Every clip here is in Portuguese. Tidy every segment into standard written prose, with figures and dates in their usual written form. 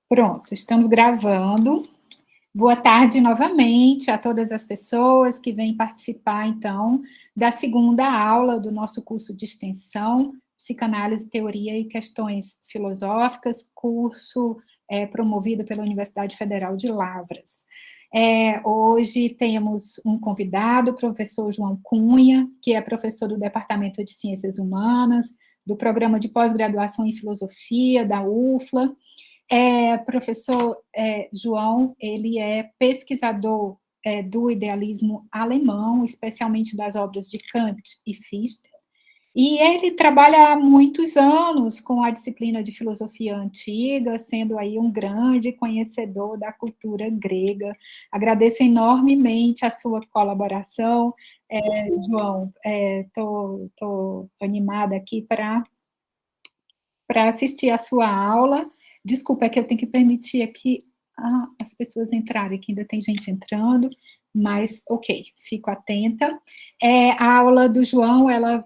Pronto, estamos gravando. Boa tarde novamente a todas as pessoas que vêm participar, então, da segunda aula do nosso curso de extensão, Psicanálise, Teoria e Questões Filosóficas, curso promovido pela Universidade Federal de Lavras. Hoje temos um convidado, o professor João Cunha, que é professor do Departamento de Ciências Humanas, do Programa de Pós-Graduação em Filosofia, da UFLA. Professor João, ele é pesquisador do idealismo alemão, especialmente das obras de Kant e Fichte, e ele trabalha há muitos anos com a disciplina de filosofia antiga, sendo aí um grande conhecedor da cultura grega. Agradeço enormemente a sua colaboração, João. Estou animada aqui para assistir a sua aula. Desculpa, é que eu tenho que permitir aqui as pessoas entrarem, que ainda tem gente entrando, mas, ok, fico atenta. A aula do João, ela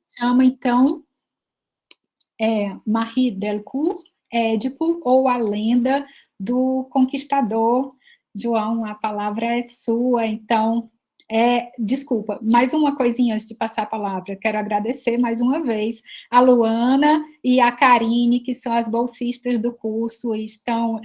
se chama, então, Marie Delcourt, Édipo, ou a Lenda do Conquistador. João, a palavra é sua, então... desculpa, mais uma coisinha antes de passar a palavra. Quero agradecer mais uma vez a Luana e a Karine, que são as bolsistas do curso e estão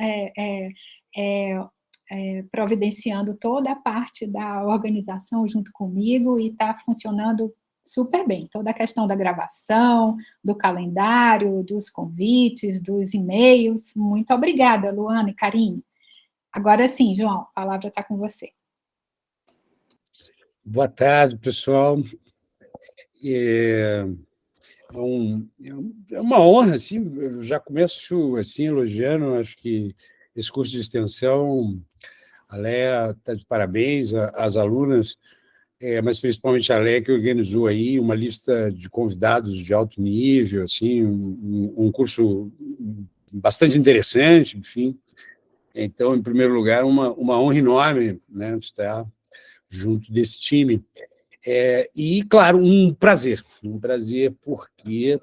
providenciando toda a parte da organização junto comigo, e está funcionando super bem. Toda a questão da gravação, do calendário, dos convites, dos e-mails. Muito obrigada, Luana e Karine. Agora sim, João, a palavra está com você. Boa tarde, pessoal. É uma honra, assim, eu já começo assim, elogiando, acho que esse curso de extensão, a Léa está de parabéns, as alunas, mas principalmente a Léa, que organizou aí uma lista de convidados de alto nível, assim, um curso bastante interessante, enfim. Então, em primeiro lugar, uma honra enorme, né, estar junto desse time. E, claro, um prazer porque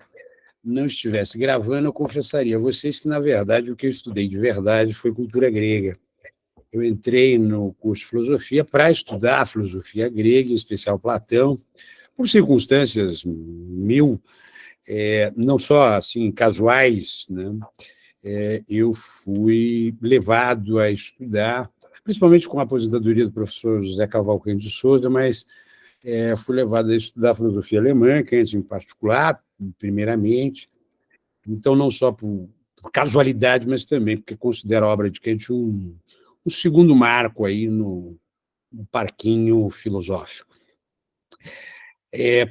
não estivesse gravando, eu confessaria a vocês que, na verdade, o que eu estudei de verdade foi cultura grega. Eu entrei no curso de filosofia para estudar a filosofia grega, em especial Platão, por circunstâncias mil, não só assim casuais, né? Eu fui levado a estudar, principalmente com a aposentadoria do professor José Cavalcante de Souza, mas fui levado a estudar filosofia alemã, Kant em particular, primeiramente. Então, não só por casualidade, mas também porque considero a obra de Kant um segundo marco aí no parquinho filosófico.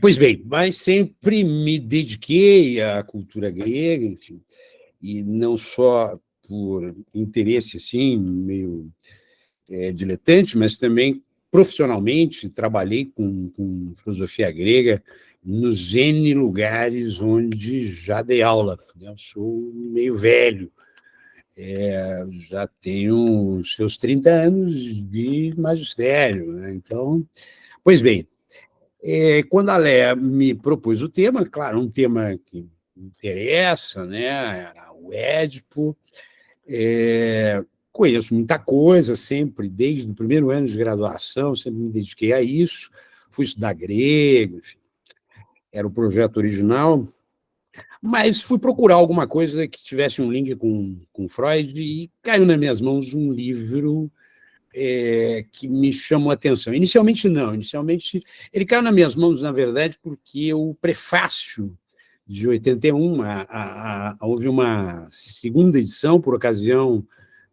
Pois bem, mas sempre me dediquei à cultura grega, enfim, e não só por interesse assim, meio diletante, mas também profissionalmente trabalhei com filosofia grega nos N lugares onde já dei aula. Eu sou meio velho, já tenho os seus 30 anos de magistério, né? Então, pois bem, quando a Léa me propôs o tema, claro, um tema que me interessa, né? O Édipo, conheço muita coisa, sempre, desde o primeiro ano de graduação, sempre me dediquei a isso, fui estudar grego, enfim, era o projeto original, mas fui procurar alguma coisa que tivesse um link com Freud e caiu nas minhas mãos um livro que me chamou a atenção. Inicialmente, não. Inicialmente, ele caiu nas minhas mãos, na verdade, porque o prefácio de 81, houve uma segunda edição, por ocasião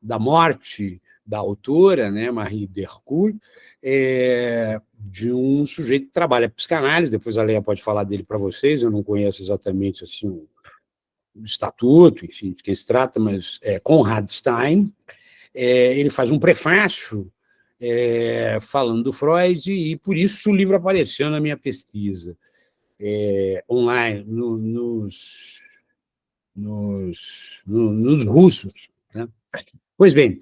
da morte da autora, né, Marie Delcourt, de um sujeito que trabalha psicanálise, depois a Leia pode falar dele para vocês, eu não conheço exatamente assim, o estatuto, enfim, de quem se trata, mas é Konrad Stein. Ele faz um prefácio falando do Freud, e por isso o livro apareceu na minha pesquisa online, nos russos, né? Pois bem,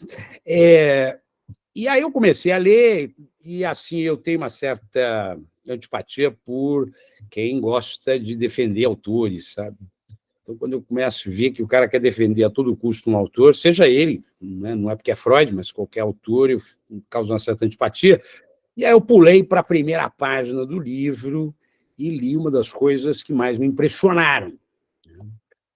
e aí eu comecei a ler, e assim eu tenho uma certa antipatia por quem gosta de defender autores, sabe? Então, quando eu começo a ver que o cara quer defender a todo custo um autor, seja ele, né, não é porque é Freud, mas qualquer autor, eu causa uma certa antipatia, e aí eu pulei para a primeira página do livro e li uma das coisas que mais me impressionaram.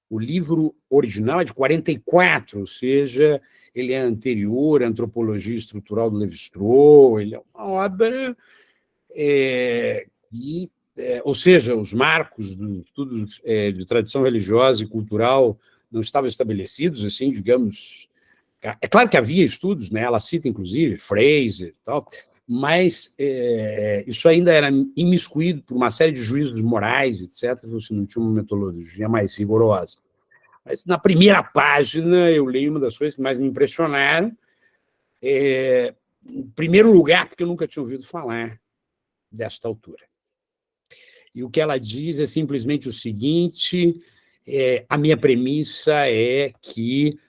O livro original é de 44, ou seja, ele é anterior à Antropologia Estrutural do Lévi-Strauss, ele é uma obra ou seja, os marcos do estudo de tradição religiosa e cultural não estavam estabelecidos, assim, digamos. É claro que havia estudos, né? Ela cita, inclusive, Fraser e tal, mas isso ainda era imiscuído por uma série de juízos morais, etc., você não tinha uma metodologia mais rigorosa. Mas, na primeira página, eu leio uma das coisas que mais me impressionaram, em primeiro lugar, porque eu nunca tinha ouvido falar desta autora. E o que ela diz é simplesmente o seguinte: a minha premissa é que,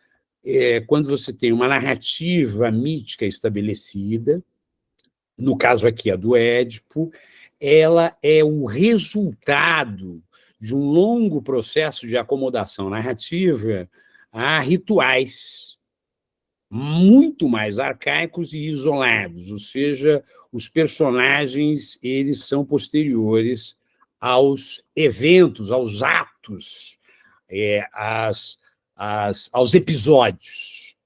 quando você tem uma narrativa mítica estabelecida, no caso aqui a do Édipo, ela é o resultado de um longo processo de acomodação narrativa a rituais muito mais arcaicos e isolados, ou seja, os personagens eles são posteriores aos eventos, aos atos, aos episódios.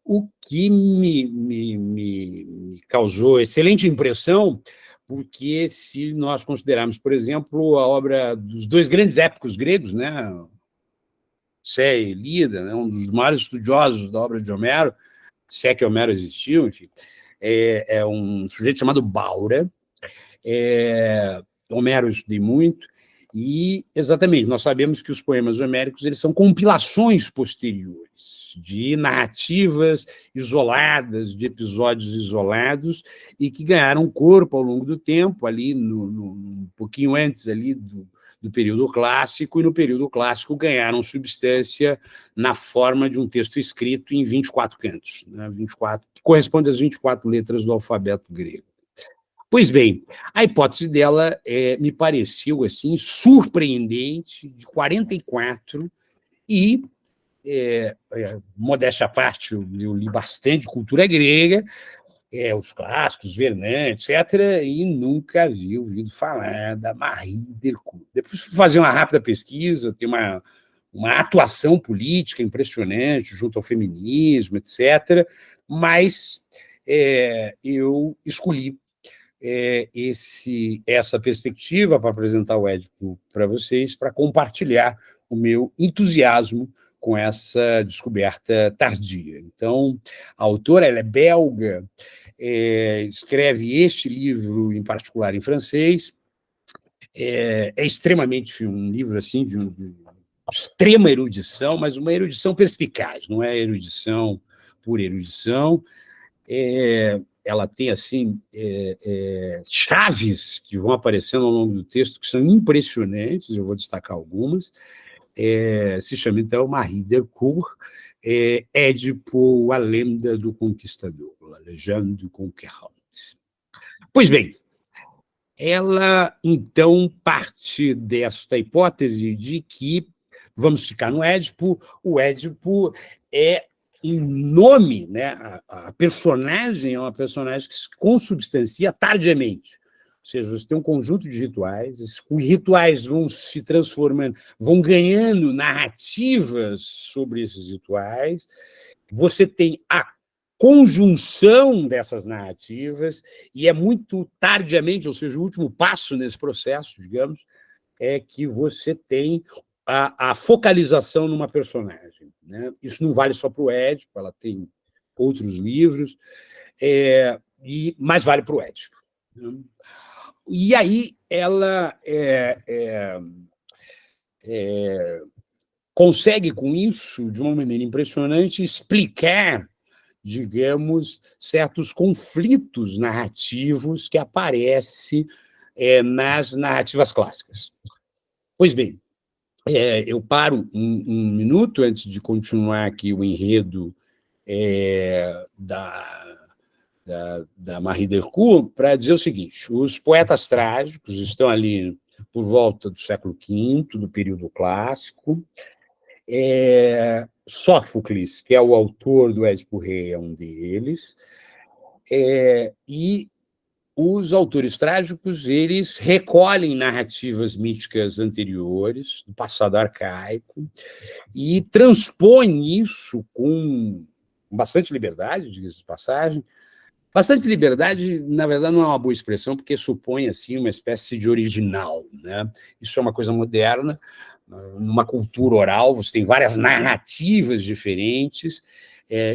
O que me causou excelente impressão, porque se nós considerarmos, por exemplo, a obra dos dois grandes épicos gregos, né, Odisseia e Ilíada, né, um dos maiores estudiosos da obra de Homero, se é que Homero existiu, enfim, é um sujeito chamado Baura. Homero eu estudei muito, e, exatamente, nós sabemos que os poemas homéricos eles são compilações posteriores de narrativas isoladas, de episódios isolados, e que ganharam corpo ao longo do tempo, ali um pouquinho antes ali do período clássico, e no período clássico ganharam substância na forma de um texto escrito em 24 cantos, né, 24, que corresponde às 24 letras do alfabeto grego. Pois bem, a hipótese dela me pareceu assim surpreendente, de 44, e, modéstia à parte, eu li bastante cultura grega, os clássicos, Vernon, etc., e nunca havia ouvido falar da Marie Delcourt. Depois fui fazer uma rápida pesquisa, tem uma atuação política impressionante junto ao feminismo, etc., mas eu escolhi essa perspectiva para apresentar o Édipo para vocês, para compartilhar o meu entusiasmo com essa descoberta tardia. Então, a autora ela é belga, escreve este livro em particular em francês, é extremamente um livro assim de extrema erudição, mas uma erudição perspicaz, não é erudição por erudição. Ela tem assim chaves que vão aparecendo ao longo do texto que são impressionantes, eu vou destacar algumas. Se chama, então, Marie Delcourt, Édipo, a lenda do conquistador, La Légende du Conquérant. Pois bem, ela, então, parte desta hipótese de que, vamos ficar no Édipo, o Édipo é um nome, né? A personagem é uma personagem que se consubstancia tardiamente. Ou seja, você tem um conjunto de rituais, os rituais vão se transformando, vão ganhando narrativas sobre esses rituais, você tem a conjunção dessas narrativas, e é muito tardiamente, ou seja, o último passo nesse processo, digamos, é que você tem a focalização numa personagem, né? Isso não vale só para o Édipo, ela tem outros livros, mas vale para o Édipo. E aí ela consegue, com isso, de uma maneira impressionante, explicar, digamos, certos conflitos narrativos que aparecem nas narrativas clássicas. Pois bem, eu paro um minuto antes de continuar aqui o enredo da Marie Delcourt para dizer o seguinte: os poetas trágicos estão ali por volta do século V, do período clássico, Sófocles, que é o autor do Édipo Rei, é um deles, e os autores trágicos, eles recolhem narrativas míticas anteriores, do passado arcaico, e transpõem isso com bastante liberdade, diga-se de passagem. Bastante liberdade, na verdade, não é uma boa expressão, porque supõe assim uma espécie de original, né? Isso é uma coisa moderna. Numa cultura oral, você tem várias narrativas diferentes.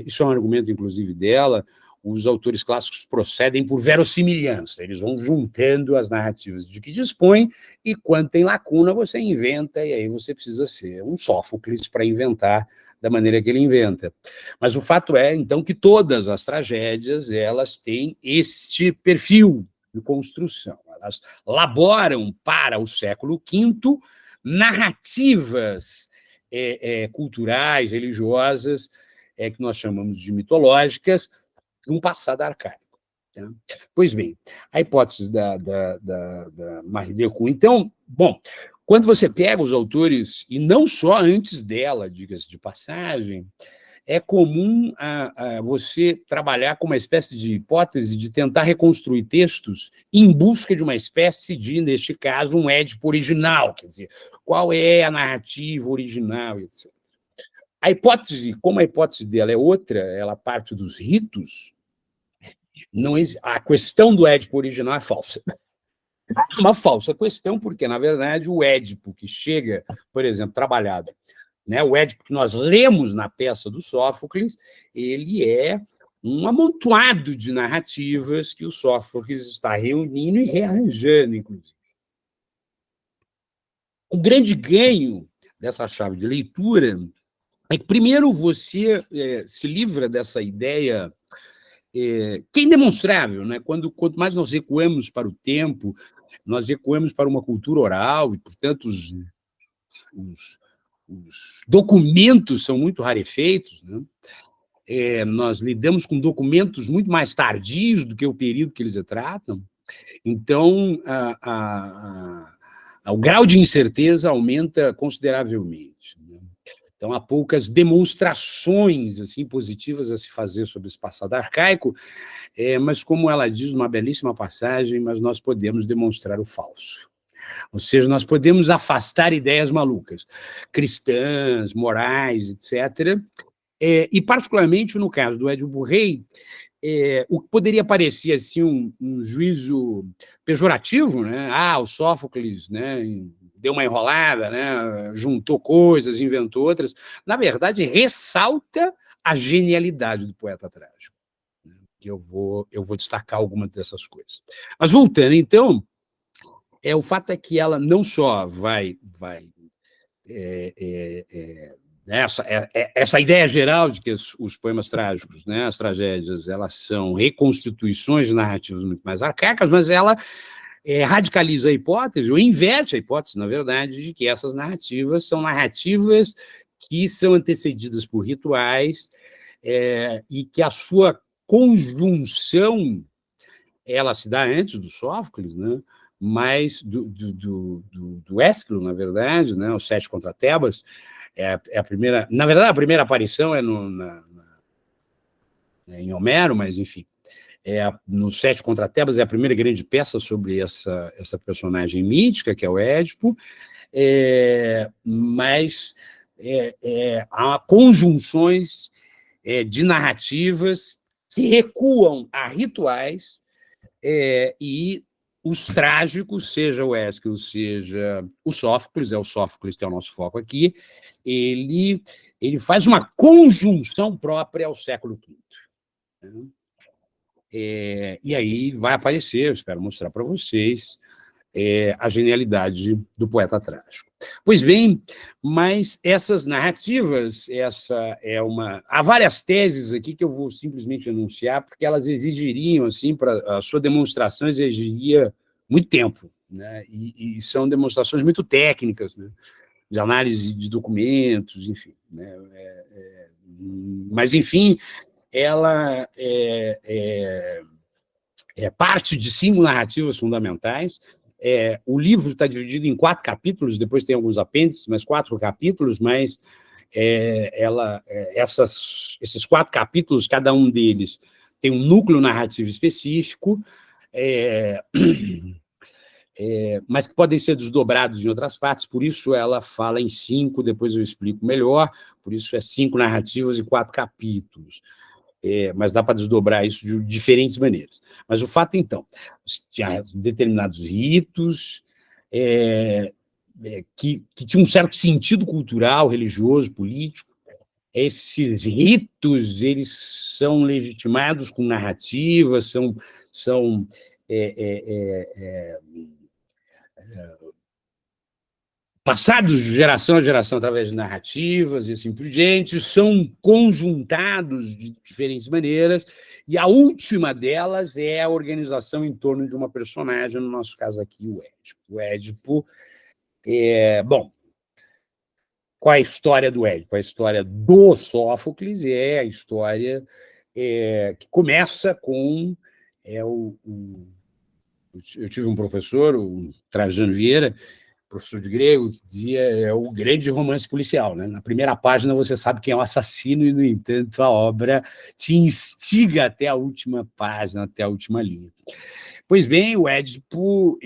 Isso é um argumento, inclusive, dela. Os autores clássicos procedem por verossimilhança, eles vão juntando as narrativas de que dispõem, e quando tem lacuna, você inventa, e aí você precisa ser um Sófocles para inventar da maneira que ele inventa. Mas o fato é, então, que todas as tragédias, elas têm este perfil de construção. Elas laboram para o século V narrativas culturais, religiosas, que nós chamamos de mitológicas, de um passado arcaico. Tá? Pois bem, a hipótese da Marie Decoux, então, bom, quando você pega os autores, e não só antes dela, diga-se de passagem, é comum você trabalhar com uma espécie de hipótese de tentar reconstruir textos em busca de uma espécie de, neste caso, um Édipo original, quer dizer, qual é a narrativa original, etc. A hipótese, como a hipótese dela é outra, ela parte dos ritos, a questão do Édipo original é falsa. Uma falsa questão, porque, na verdade, o Édipo que chega, por exemplo, trabalhado, né, o Édipo que nós lemos na peça do Sófocles, ele é um amontoado de narrativas que o Sófocles está reunindo e rearranjando, inclusive. O grande ganho dessa chave de leitura é que, primeiro, você se livra dessa ideia que é indemonstrável, né? Quanto mais nós recuamos para o tempo, nós recuamos para uma cultura oral, e, portanto, os documentos são muito rarefeitos, né? Nós lidamos com documentos muito mais tardios do que o período que eles retratam, então o grau de incerteza aumenta consideravelmente, né? Então, há poucas demonstrações assim, positivas a se fazer sobre esse passado arcaico, mas, como ela diz numa belíssima passagem, mas nós podemos demonstrar o falso. Ou seja, nós podemos afastar ideias malucas, cristãs, morais, etc. E, particularmente, no caso do Édipo Rei, o que poderia parecer assim, um juízo pejorativo, né? O Sófocles, né, deu uma enrolada, né, juntou coisas, inventou outras, na verdade, ressalta a genialidade do poeta trágico. Né? Eu vou destacar algumas dessas coisas. Mas, voltando, então, o fato é que ela não só vai essa ideia geral de que os poemas trágicos, né, as tragédias, elas são reconstituições de narrativas muito mais arcaicas, mas ela radicaliza a hipótese, ou inverte a hipótese, na verdade, de que essas narrativas são narrativas que são antecedidas por rituais e que a sua conjunção ela se dá antes do Sófocles, né? Mas do Ésquilo, na verdade, né? Os Sete contra Tebas, é a primeira... Na verdade, a primeira aparição é em Homero, mas, enfim, no Sete contra Tebas é a primeira grande peça sobre essa personagem mítica, que é o Édipo, mas há conjunções de narrativas que recuam a rituais e os trágicos, seja o Ésquilo, seja o Sófocles, é o Sófocles que é o nosso foco aqui, ele faz uma conjunção própria ao século V. Né? E aí vai aparecer, eu espero mostrar para vocês, a genialidade do poeta trágico. Pois bem, mas essas narrativas, há várias teses aqui que eu vou simplesmente enunciar, porque elas exigiriam, assim, para a sua demonstração, exigiria muito tempo, né? E são demonstrações muito técnicas, né? De análise de documentos, enfim. Né? Mas, enfim, ela parte de 5 narrativas fundamentais. O livro está dividido em 4 capítulos, depois tem alguns apêndices, mas 4 capítulos, mas esses 4 capítulos, cada um deles tem um núcleo narrativo específico, mas que podem ser desdobrados em outras partes, por isso ela fala em 5, depois eu explico melhor, por isso 5 narrativas e 4 capítulos. Mas dá para desdobrar isso de diferentes maneiras. Mas o fato, então, tinha determinados ritos que tinham um certo sentido cultural, religioso, político. Esses ritos, eles são legitimados com narrativas, são passados de geração a geração através de narrativas e assim por diante, são conjuntados de diferentes maneiras, e a última delas é a organização em torno de uma personagem, no nosso caso aqui, o Édipo. O Édipo, bom, qual é a história do Édipo? A história do Sófocles é a história que começa com eu tive um professor, o Trajano Vieira, professor de grego, que dizia o grande romance policial. Né? Na primeira página você sabe quem é o assassino e, no entanto, a obra te instiga até a última página, até a última linha. Pois bem, o Édipo,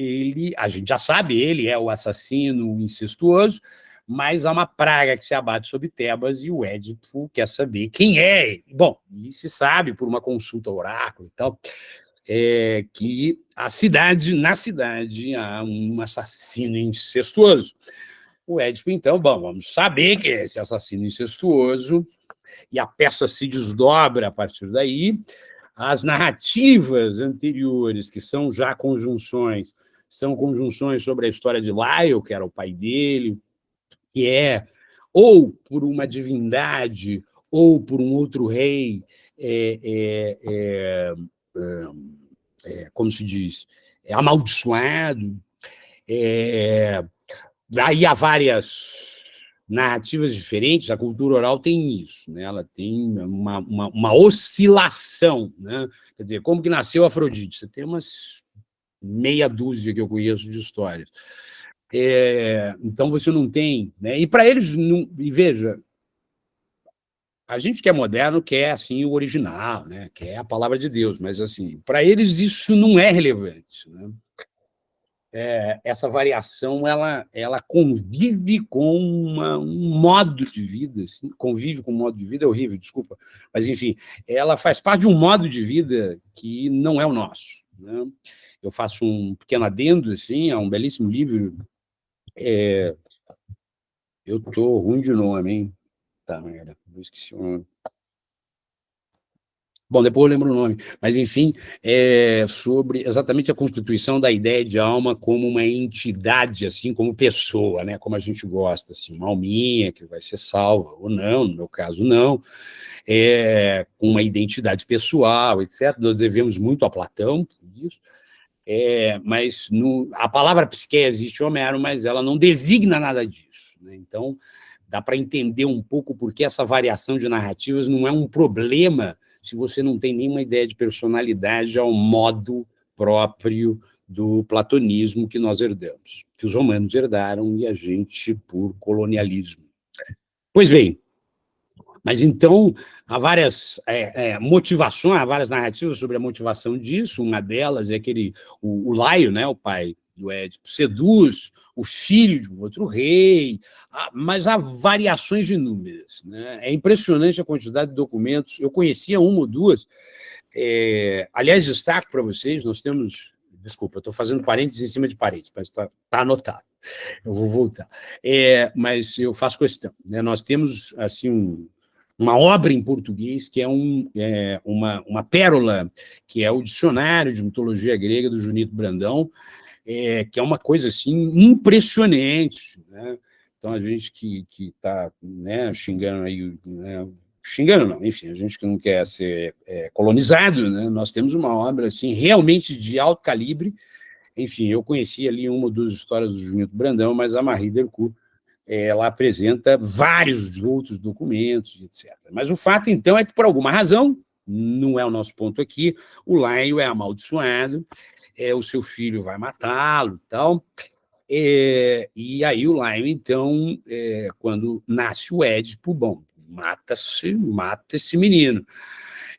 a gente já sabe, ele é o assassino incestuoso, mas há uma praga que se abate sobre Tebas e o Édipo quer saber quem é ele. Bom, e se sabe por uma consulta ao oráculo e tal, que na cidade há um assassino incestuoso. O Édipo, então, vamos saber que é esse assassino incestuoso, e a peça se desdobra a partir daí. As narrativas anteriores, que são já conjunções, são conjunções sobre a história de Laio, que era o pai dele, que é ou por uma divindade ou por um outro rei, como se diz, amaldiçoado. Aí há várias narrativas diferentes, a cultura oral tem isso, né? Ela tem uma oscilação. Né? Quer dizer, como que nasceu Afrodite? Você tem umas meia dúzia que eu conheço de histórias. Então, você não tem... Né? E para eles, e veja, a gente que é moderno quer assim, o original, né? Quer a palavra de Deus, mas assim, para eles isso não é relevante. Né? Essa variação ela convive com um modo de vida, assim, convive com um modo de vida, é horrível, desculpa, mas enfim, ela faz parte de um modo de vida que não é o nosso. Né? Eu faço um pequeno adendo, assim, a um belíssimo livro. Eu estou ruim de nome, hein? Tá, merda, eu esqueci o nome. Bom, depois eu lembro o nome, mas, enfim, sobre exatamente a constituição da ideia de alma como uma entidade, assim, como pessoa, né? Como a gente gosta, assim, uma alminha que vai ser salva, ou não, no meu caso, não, com uma identidade pessoal, etc. Nós devemos muito a Platão, por isso, mas a palavra psique existe em Homero, mas ela não designa nada disso. Né? Então, dá para entender um pouco por que essa variação de narrativas não é um problema se você não tem nenhuma ideia de personalidade ao modo próprio do platonismo que nós herdamos, que os romanos herdaram e a gente por colonialismo. Pois bem, mas então há várias motivações, há várias narrativas sobre a motivação disso. Uma delas é o Laio, né, o pai do Édipo, seduz o filho de um outro rei, mas há variações inúmeras. Né? É impressionante a quantidade de documentos. Eu conhecia uma ou duas. Aliás, destaco para vocês, nós temos... Desculpa, estou fazendo parênteses em cima de parênteses, mas está anotado. Eu vou voltar. Mas eu faço questão. Né? Nós temos assim uma obra em português que é uma pérola, que é o Dicionário de Mitologia Grega do Junito Brandão, que é uma coisa assim impressionante. Né? Então, a gente que está, né, xingando aí, né, xingando não, enfim, a gente que não quer ser colonizado, né, nós temos uma obra assim, realmente de alto calibre. Enfim, eu conheci ali uma ou duas histórias do Junito Brandão, mas a Marie Delcourt, ela apresenta vários outros documentos, etc. Mas o fato, então, é que, por alguma razão, não é o nosso ponto aqui, o Laio é amaldiçoado, o seu filho vai matá-lo e tal, E aí o Laio, então, quando nasce o Édipo, bom, mata esse menino.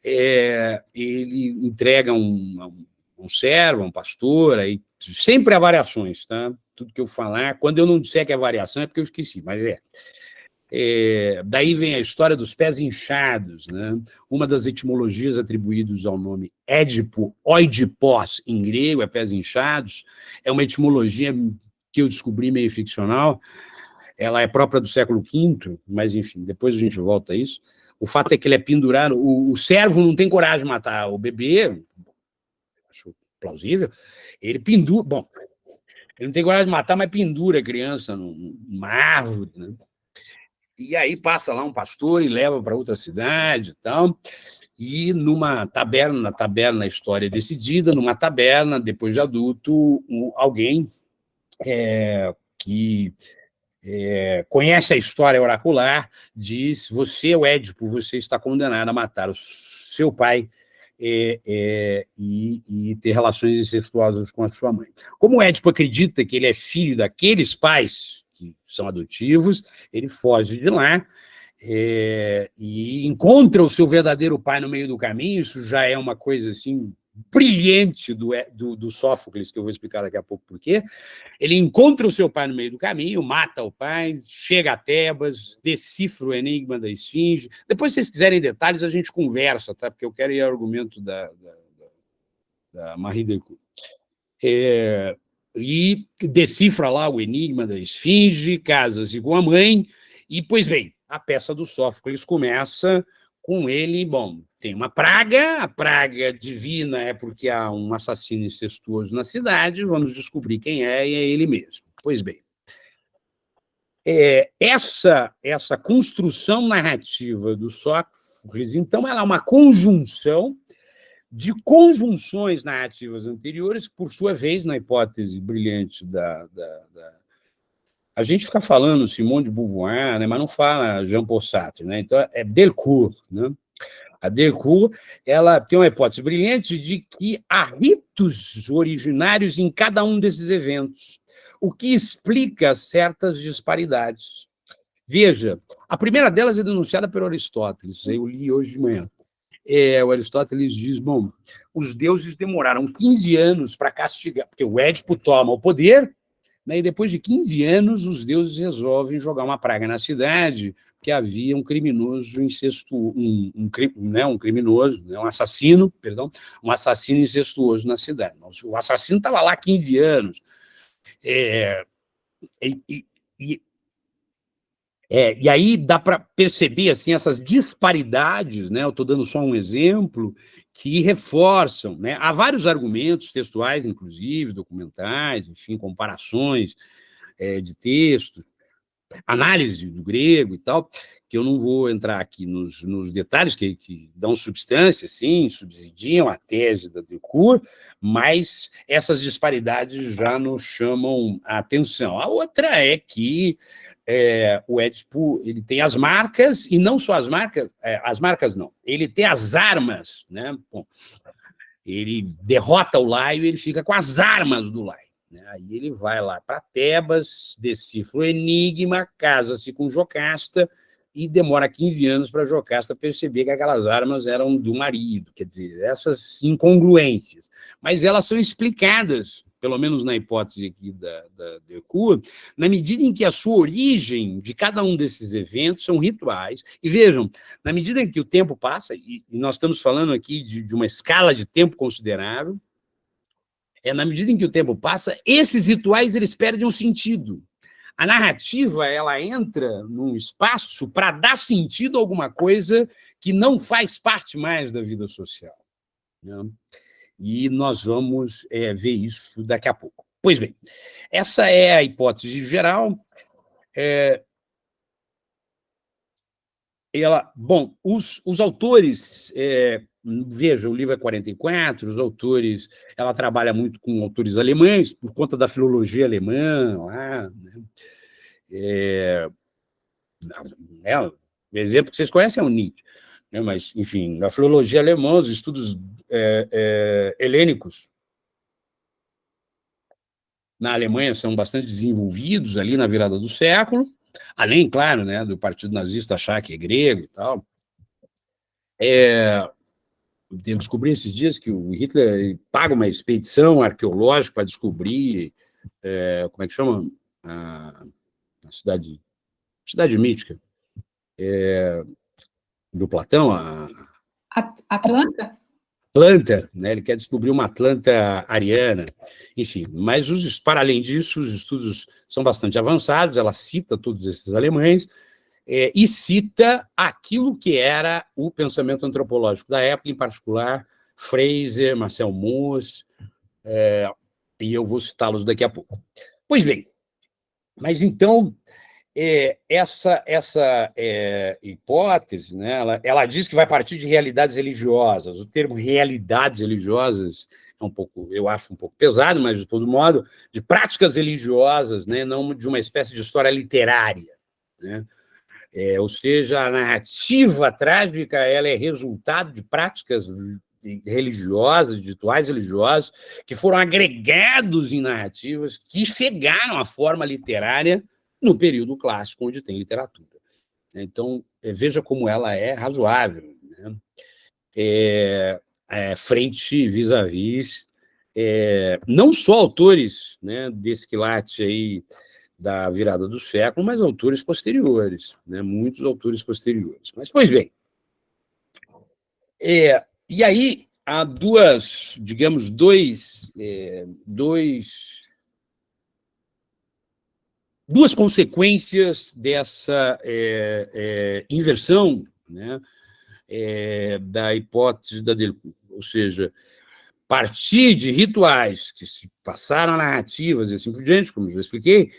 Ele entrega um servo, um pastor, aí sempre há variações, tá? Tudo que eu falar, quando eu não disser que é variação, é porque eu esqueci, mas daí vem a história dos pés inchados, né? Uma das etimologias atribuídas ao nome Édipo, oidipós, em grego, é pés inchados, é uma etimologia que eu descobri meio ficcional, ela é própria do século V, mas, enfim, depois a gente volta a isso. O fato é que ele é pendurado, o servo não tem coragem de matar o bebê, acho plausível, ele pendura, bom, ele não tem coragem de matar, mas pendura a criança numa árvore, né? E aí passa lá um pastor e leva para outra cidade e tal, e numa taberna, a história é decidida, numa taberna, depois de adulto, alguém que conhece a história oracular, diz: você, o Édipo, você está condenado a matar o seu pai e ter relações incestuosas com a sua mãe. Como o Édipo acredita que ele é filho daqueles pais que são adotivos, ele foge de lá e encontra o seu verdadeiro pai no meio do caminho. Isso já é uma coisa assim brilhante do Sófocles, que eu vou explicar daqui a pouco por quê. Ele encontra o seu pai no meio do caminho, mata o pai, chega a Tebas, decifra o enigma da esfinge. Depois, se vocês quiserem detalhes, a gente conversa, tá? Porque eu quero ir ao argumento da Marie Delcourt. E decifra lá o enigma da esfinge, casa-se com a mãe, e, pois bem, a peça do Sófocles começa com ele, bom, tem uma praga, a praga divina é porque há um assassino incestuoso na cidade, vamos descobrir quem é, e é ele mesmo. Pois bem, essa construção narrativa do Sófocles, então, ela é uma conjunção de conjunções narrativas anteriores, que, por sua vez, na hipótese brilhante a gente fica falando Simone de Beauvoir, né, mas não fala Jean-Paul Sartre, né? Então é Delcourt, né? A Delcourt, ela tem uma hipótese brilhante de que há ritos originários em cada um desses eventos, o que explica certas disparidades. Veja, a primeira delas é denunciada por Aristóteles, eu li hoje de manhã. O Aristóteles diz, bom, os deuses demoraram 15 anos para castigar, porque o Édipo toma o poder, né, e depois de 15 anos os deuses resolvem jogar uma praga na cidade, que havia um criminoso um assassino, perdão, um assassino incestuoso na cidade. O assassino estava lá há 15 anos. E aí dá para perceber assim, essas disparidades, né? Eu estou dando só um exemplo, que reforçam. Né? Há vários argumentos textuais, inclusive, documentais, enfim, comparações de textos, análise do grego e tal, que eu não vou entrar aqui nos detalhes, que dão substância, sim, subsidiam a tese da Delcourt, mas essas disparidades já nos chamam a atenção. A outra é que o Édipo ele tem as marcas, e não só as marcas não, ele tem as armas, né? Bom, ele derrota o Laio e ele fica com as armas do Laio. Né? Aí ele vai lá para Tebas, decifra o enigma, casa-se com Jocasta e demora 15 anos para Jocasta perceber que aquelas armas eram do marido. Quer dizer, essas incongruências. Mas elas são explicadas, pelo menos na hipótese aqui da Delcourt, na medida em que a sua origem de cada um desses eventos são rituais. E vejam, na medida em que o tempo passa, e nós estamos falando aqui de uma escala de tempo considerável, na medida em que o tempo passa, esses rituais eles perdem um sentido. A narrativa ela entra num espaço para dar sentido a alguma coisa que não faz parte mais da vida social. Né? E nós vamos ver isso daqui a pouco. Pois bem, essa é a hipótese geral. Bom, os autores... Veja, o livro é 44, os autores, ela trabalha muito com autores alemães, por conta da filologia alemã, lá, né? O exemplo que vocês conhecem é o Nietzsche, né? Mas, enfim, na filologia alemã, os estudos helênicos, na Alemanha são bastante desenvolvidos ali na virada do século, além, claro, né, do Partido Nazista achar que é grego e tal. Eu descobri esses dias que o Hitler paga uma expedição arqueológica para descobrir, como é que chama? A cidade mítica do Platão, Atlanta? Atlanta, né? Ele quer descobrir uma Atlanta ariana, enfim. Mas, para além disso, os estudos são bastante avançados, ela cita todos esses alemães, e cita aquilo que era o pensamento antropológico da época, em particular Fraser, Marcel Mauss, e eu vou citá-los daqui a pouco. Pois bem, mas então, essa hipótese, né, ela diz que vai partir de realidades religiosas. O termo realidades religiosas eu acho um pouco pesado, mas, de todo modo, de práticas religiosas, né, não de uma espécie de história literária, né? Ou seja, a narrativa trágica ela é resultado de práticas religiosas, de rituais religiosos, que foram agregados em narrativas que chegaram à forma literária no período clássico, onde tem literatura. Então, veja como ela é razoável, né? Frente vis-à-vis, não só autores, né, desse quilate aí da virada do século, mas autores posteriores, né, muitos autores posteriores. Mas, pois bem, e aí há duas consequências dessa inversão, né, da hipótese da Delcourt, ou seja, partir de rituais que se passaram a narrativas e assim por diante, como eu já expliquei,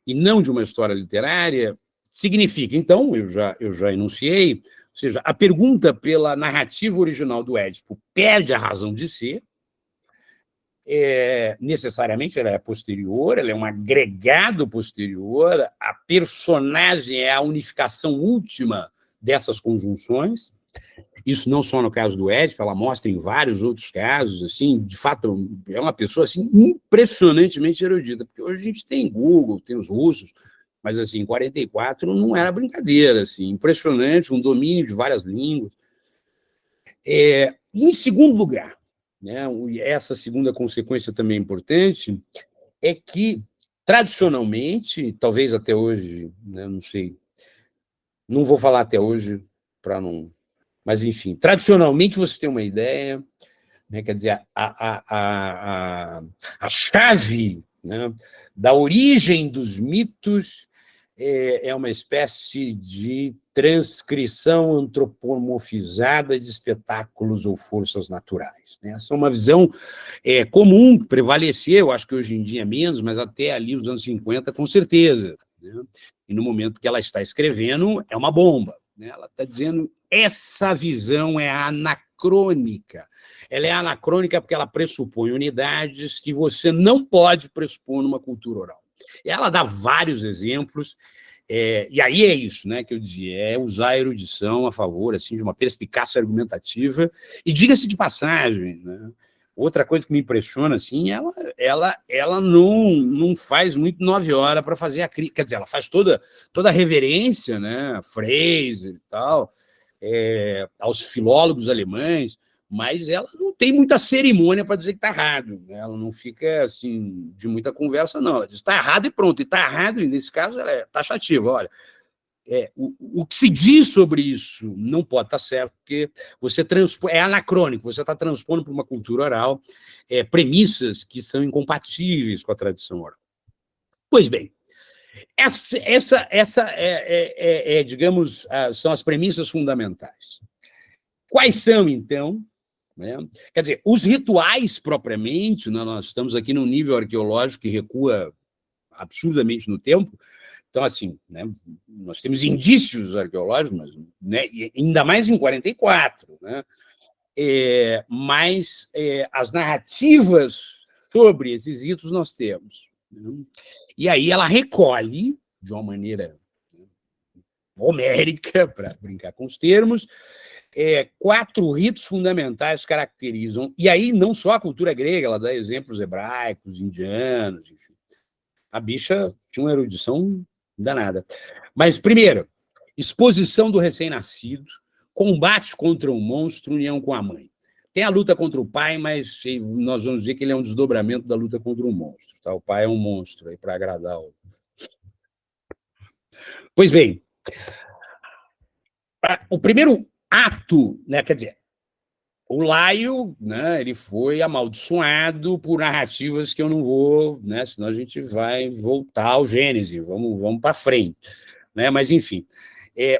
e não de uma história literária, significa, então, eu já enunciei, ou seja, a pergunta pela narrativa original do Édipo perde a razão de ser, necessariamente ela é posterior, ela é um agregado posterior, a personagem é a unificação última dessas conjunções. Isso não só no caso do Édipo, ela mostra em vários outros casos, assim, de fato, é uma pessoa assim, impressionantemente erudita, porque hoje a gente tem Google, tem os russos, mas assim, em 44 não era brincadeira, assim, impressionante, um domínio de várias línguas. Em segundo lugar, né, essa segunda consequência também importante, é que, tradicionalmente, talvez até hoje, né, não sei, não vou falar até hoje para não... Mas, enfim, tradicionalmente você tem uma ideia, né, quer dizer, a chave, né, da origem dos mitos é uma espécie de transcrição antropomorfizada de espetáculos ou forças naturais, né? Essa é uma visão comum, que prevaleceu, acho que hoje em dia menos, mas até ali os anos 50, com certeza, né? E no momento que ela está escrevendo, é uma bomba, né? Ela está dizendo essa visão é anacrônica. Ela é anacrônica porque ela pressupõe unidades que você não pode pressupor numa cultura oral. Ela dá vários exemplos, e aí é isso, né, que eu dizia, é usar a erudição a favor assim, de uma perspicácia argumentativa, e diga-se de passagem, né, outra coisa que me impressiona, assim, ela não faz muito 9 horas para fazer a crítica, quer dizer, ela faz toda a reverência, né, a Fraser e tal, aos filólogos alemães, mas ela não tem muita cerimônia para dizer que está errado, né? Ela não fica assim de muita conversa, não. Ela diz está errado e pronto, e está errado, e nesse caso ela é taxativa. Olha, o que se diz sobre isso não pode estar certo, porque você é anacrônico, você está transpondo para uma cultura oral premissas que são incompatíveis com a tradição oral. Pois bem, essa digamos, são as premissas fundamentais. Quais são, então? Né? Quer dizer, os rituais propriamente, né, nós estamos aqui num nível arqueológico que recua absurdamente no tempo, então, assim, né, nós temos indícios arqueológicos, mas, né, e ainda mais em 44, né, mas as narrativas sobre esses ritos nós temos. Né? E aí ela recolhe, de uma maneira homérica, para brincar com os termos, 4 ritos fundamentais caracterizam, e aí não só a cultura grega, ela dá exemplos hebraicos, indianos, enfim, A bicha tinha uma erudição danada. Mas, primeiro, exposição do recém-nascido, combate contra um monstro, união com a mãe. Tem a luta contra o pai, mas nós vamos dizer que ele é um desdobramento da luta contra um monstro. Tá? O pai é um monstro aí para agradar o... Pois bem, o primeiro ato, né, quer dizer, o Laio, né, ele foi amaldiçoado por narrativas que eu não vou, né, senão a gente vai voltar ao Gênesis, vamos para frente. Né, mas, enfim,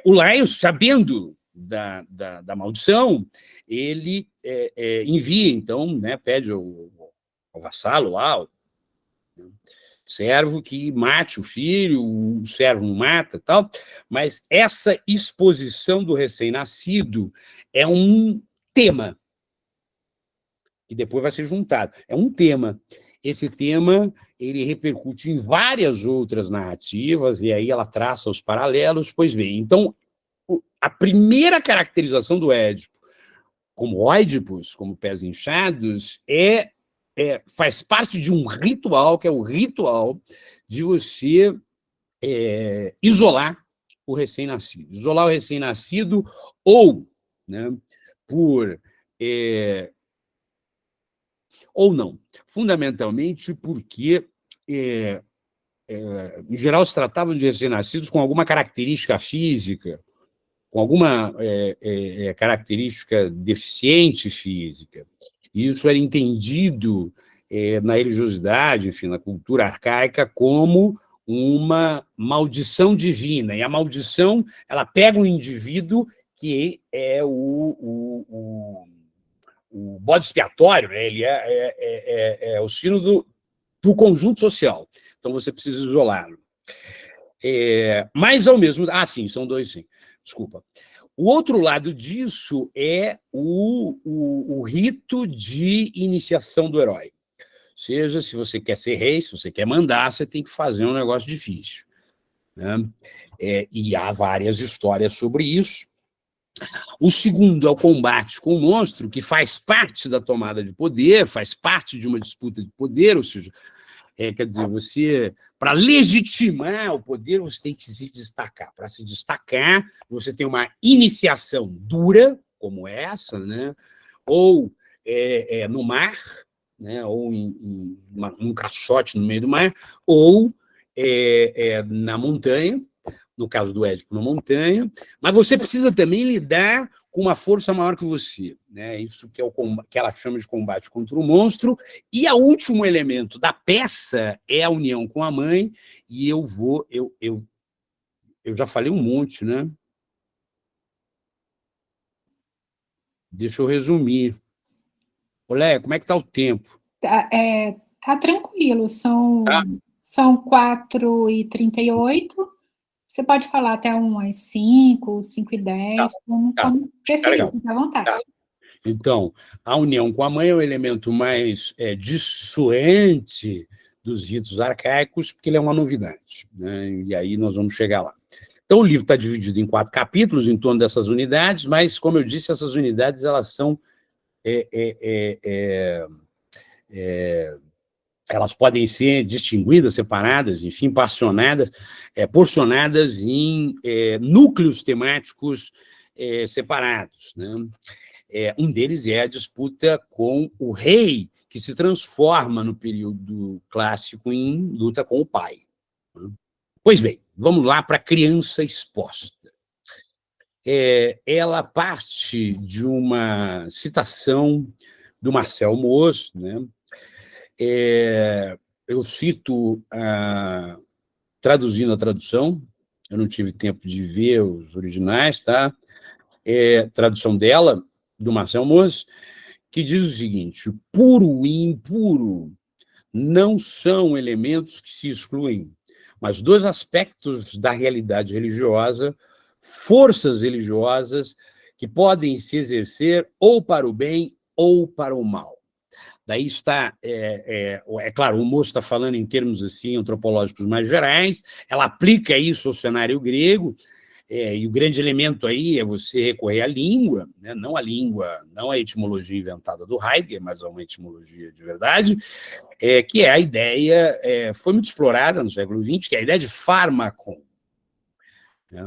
o Laio, sabendo da maldição, ele envia, então, né, pede ao vassalo lá, o servo que mate o filho, o servo não mata, tal, mas essa exposição do recém-nascido é um tema, que depois vai ser juntado. É um tema. Esse tema ele repercute em várias outras narrativas, e aí ela traça os paralelos. Pois bem, então, a primeira caracterização do Édipo, como Óidipus, como pés inchados, faz parte de um ritual, que é o ritual de você isolar o recém-nascido. Isolar o recém-nascido ou, né, por... ou não. Fundamentalmente porque, em geral, se tratavam de recém-nascidos com alguma característica física, com alguma característica deficiente física. Isso era entendido na religiosidade, enfim, na cultura arcaica, como uma maldição divina. E a maldição, ela pega um indivíduo que é o bode expiatório, né? Ele é o sino do conjunto social. Então, você precisa isolá-lo. Mas, ao mesmo... sim, são dois, sim. Desculpa. O outro lado disso é o rito de iniciação do herói. Ou seja, se você quer ser rei, se você quer mandar, você tem que fazer um negócio difícil. Né? E há várias histórias sobre isso. O segundo é o combate com o monstro, que faz parte da tomada de poder, faz parte de uma disputa de poder, ou seja, quer dizer, você, para legitimar o poder, você tem que se destacar. Para se destacar, você tem uma iniciação dura, como essa, né? Ou no mar, né? Ou em um caixote no meio do mar, ou na montanha, no caso do Édipo, na montanha, mas você precisa também lidar com uma força maior que você, né? Isso que que ela chama de combate contra o monstro. E o último elemento da peça é a união com a mãe, e eu já falei um monte, né? Deixa eu resumir. Olé, como é que está o tempo? Tá tranquilo, são 4h38. Você pode falar até umas 5h10, como preferir, fique à vontade. Tá. Então, a união com a mãe é o elemento mais dissuante dos ritos arcaicos, porque ele é uma novidade, né? E aí nós vamos chegar lá. Então, o livro está dividido em 4 capítulos em torno dessas unidades, mas, como eu disse, essas unidades elas são elas podem ser distinguidas, separadas, enfim, porcionadas em núcleos temáticos separados, né? Um deles é a disputa com o rei, que se transforma no período clássico em luta com o pai. Pois bem, vamos lá para a criança exposta. Ela parte de uma citação do Marcel Mauss, né? Eu cito, traduzindo a tradução, eu não tive tempo de ver os originais, tá? Tradução dela, do Marcel Mauss, que diz o seguinte: puro e impuro não são elementos que se excluem, mas 2 aspectos da realidade religiosa, forças religiosas que podem se exercer ou para o bem ou para o mal. Daí está, claro, o Mauss está falando em termos assim, antropológicos mais gerais, ela aplica isso ao cenário grego, E o grande elemento aí é você recorrer à língua, né? Não a etimologia inventada do Heidegger, mas a uma etimologia de verdade, que é a ideia, foi muito explorada no século XX, que é a ideia de fármaco. Né?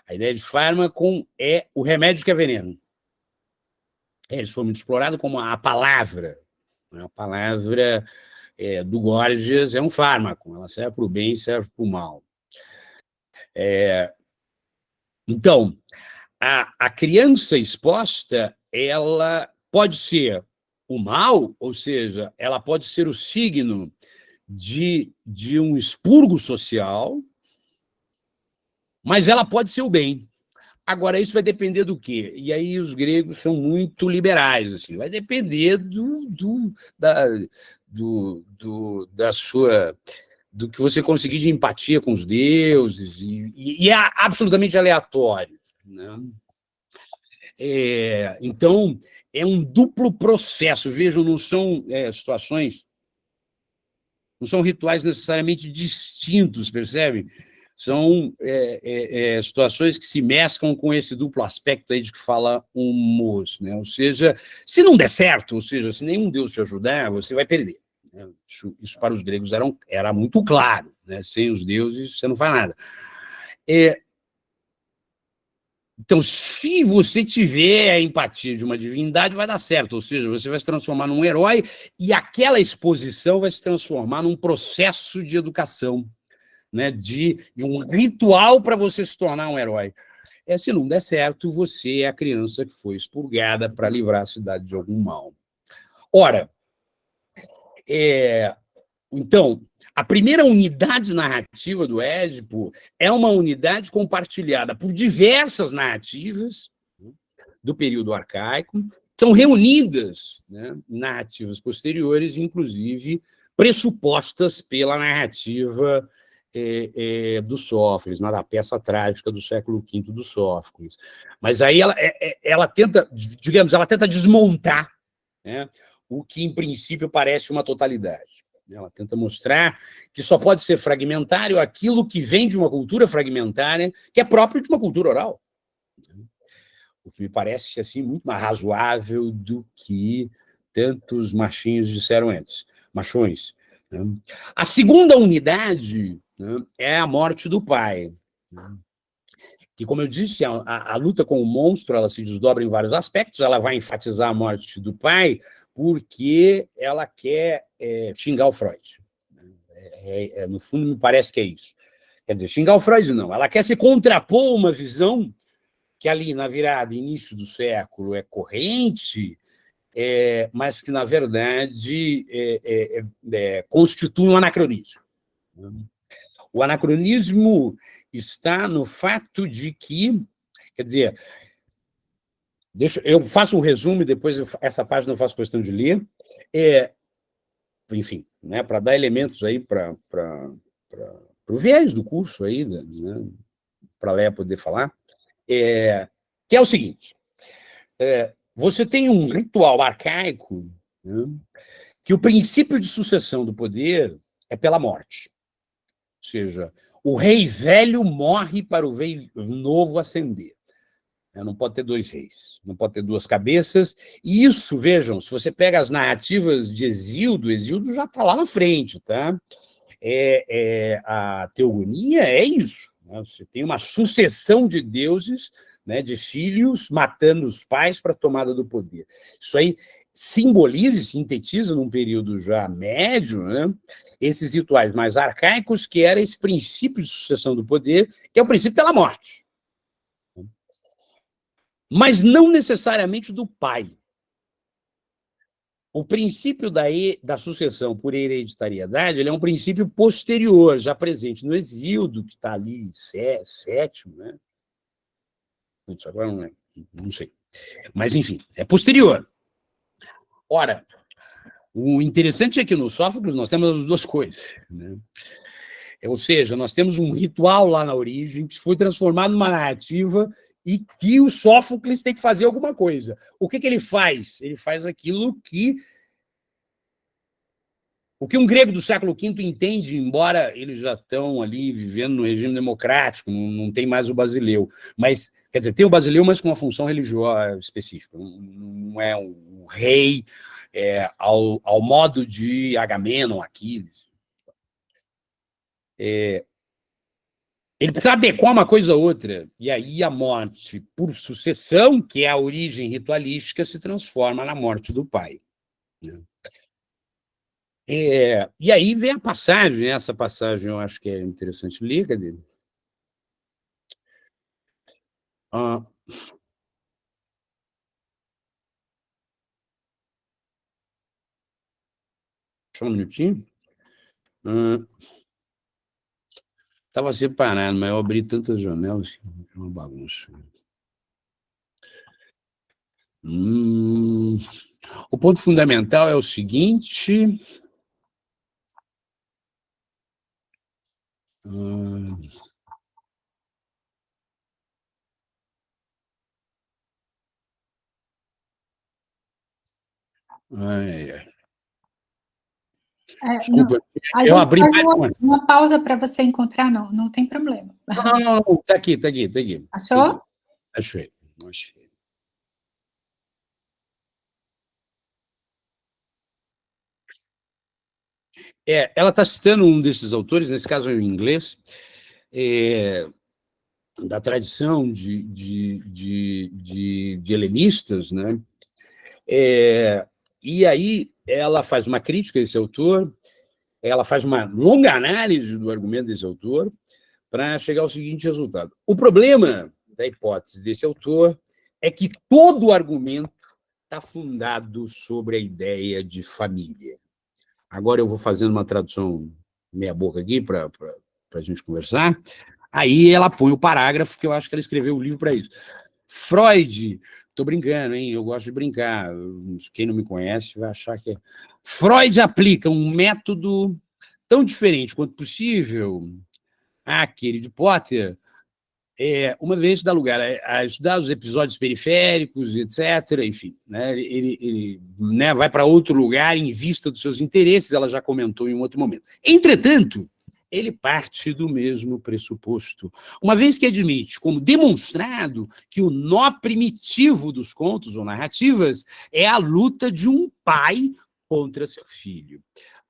A ideia de fármaco é o remédio que é veneno. Isso foi muito explorado como a palavra. Né? A palavra do Gorgias é um fármaco, ela serve para o bem e serve para o mal. Então, a criança exposta, ela pode ser o mal, ou seja, ela pode ser o signo de um expurgo social, mas ela pode ser o bem. Agora, isso vai depender do quê? E aí os gregos são muito liberais, assim, vai depender do que você conseguir de empatia com os deuses, e é absolutamente aleatório. Né? Então, é um duplo processo. Vejam, não são situações, não são rituais necessariamente distintos, percebe? São situações que se mesclam com esse duplo aspecto aí de que fala um moço, né? Ou seja, se não der certo, ou seja, se nenhum deus te ajudar, você vai perder. Né? Isso para os gregos era muito claro, né? Sem os deuses, você não faz nada. Então, se você tiver a empatia de uma divindade, vai dar certo, ou seja, você vai se transformar num herói e aquela exposição vai se transformar num processo de educação, né, de um ritual para você se tornar um herói. Se não der certo, você é a criança que foi expurgada para livrar a cidade de algum mal. Ora, então, a primeira unidade narrativa do Édipo é uma unidade compartilhada por diversas narrativas do período arcaico, são reunidas, né, narrativas posteriores, inclusive pressupostas pela narrativa do Sófocles, na peça trágica do século V do Sófocles. Mas aí ela tenta, digamos, ela tenta desmontar, né, o que, em princípio, parece uma totalidade. Ela tenta mostrar que só pode ser fragmentário aquilo que vem de uma cultura fragmentária, que é próprio de uma cultura oral. O que me parece assim muito mais razoável do que tantos machinhos disseram antes, machões. Né? A segunda unidade, né, é a morte do pai. Né? Que, como eu disse, a luta com o monstro ela se desdobra em vários aspectos, ela vai enfatizar a morte do pai porque ela quer xingar o Freud. No fundo, me parece que é isso. Quer dizer, xingar o Freud não, ela quer se contrapor a uma visão que ali na virada, início do século, é corrente, mas que, na verdade, constitui um anacronismo. O anacronismo está no fato de que, quer dizer, eu faço um resumo e depois essa página eu faço questão de ler, enfim, né, para dar elementos aí para o viés do curso aí, né, para a Léa poder falar, que é o seguinte, você tem um ritual arcaico, né, que o princípio de sucessão do poder é pela morte. Ou seja, o rei velho morre para o rei novo ascender. Não pode ter dois reis, não pode ter duas cabeças. E isso, vejam, se você pega as narrativas de Hesíodo já está lá na frente, tá? A teogonia é isso. Né? Você tem uma sucessão de deuses, né, de filhos matando os pais para a tomada do poder. Isso aí simboliza e sintetiza, num período já médio, né, esses rituais mais arcaicos, que era esse princípio de sucessão do poder, que é o princípio pela morte. Mas não necessariamente do pai. O princípio da sucessão por hereditariedade ele é um princípio posterior, já presente no Hesíodo, que está ali, sétimo, né? Putz, agora não sei. Mas, enfim, é posterior. Ora, o interessante é que no Sófocles nós temos as duas coisas, né? Ou seja, nós temos um ritual lá na origem que foi transformado numa narrativa e que o Sófocles tem que fazer alguma coisa. O que ele faz? Ele faz aquilo que O que um grego do século V entende, embora eles já estão ali vivendo no regime democrático, não tem mais o basileu, mas, quer dizer, tem o basileu, mas com uma função religiosa específica, não é o rei ao modo de Agamenon, Aquiles. Ele precisa adequar uma coisa a outra, e aí a morte por sucessão, que é a origem ritualística, se transforma na morte do pai. E aí vem a passagem, essa passagem eu acho que é interessante. Liga dele. Só um minutinho. Estava separado, mas eu abri tantas janelas, é uma bagunça. O ponto fundamental é o seguinte. Desculpa, eu abri faz uma pausa para você encontrar, não tem problema. Não, está aqui. Achou? Achei. Ela está citando um desses autores, nesse caso em inglês, da tradição de helenistas, né? E aí ela faz uma crítica a esse autor, ela faz uma longa análise do argumento desse autor para chegar ao seguinte resultado. O problema da hipótese desse autor é que todo o argumento está fundado sobre a ideia de família. Agora eu vou fazendo uma tradução meia-boca aqui para a gente conversar. Aí ela põe o parágrafo, que eu acho que ela escreveu o livro para isso. Freud, estou brincando, hein? Eu gosto de brincar. Quem não me conhece vai achar que é. Freud aplica um método tão diferente quanto possível àquele de Potter, uma vez dá lugar a estudar os episódios periféricos, etc. Enfim, né, ele né, vai para outro lugar em vista dos seus interesses, ela já comentou em um outro momento. Entretanto, ele parte do mesmo pressuposto, uma vez que admite, como demonstrado, que o nó primitivo dos contos ou narrativas é a luta de um pai contra seu filho.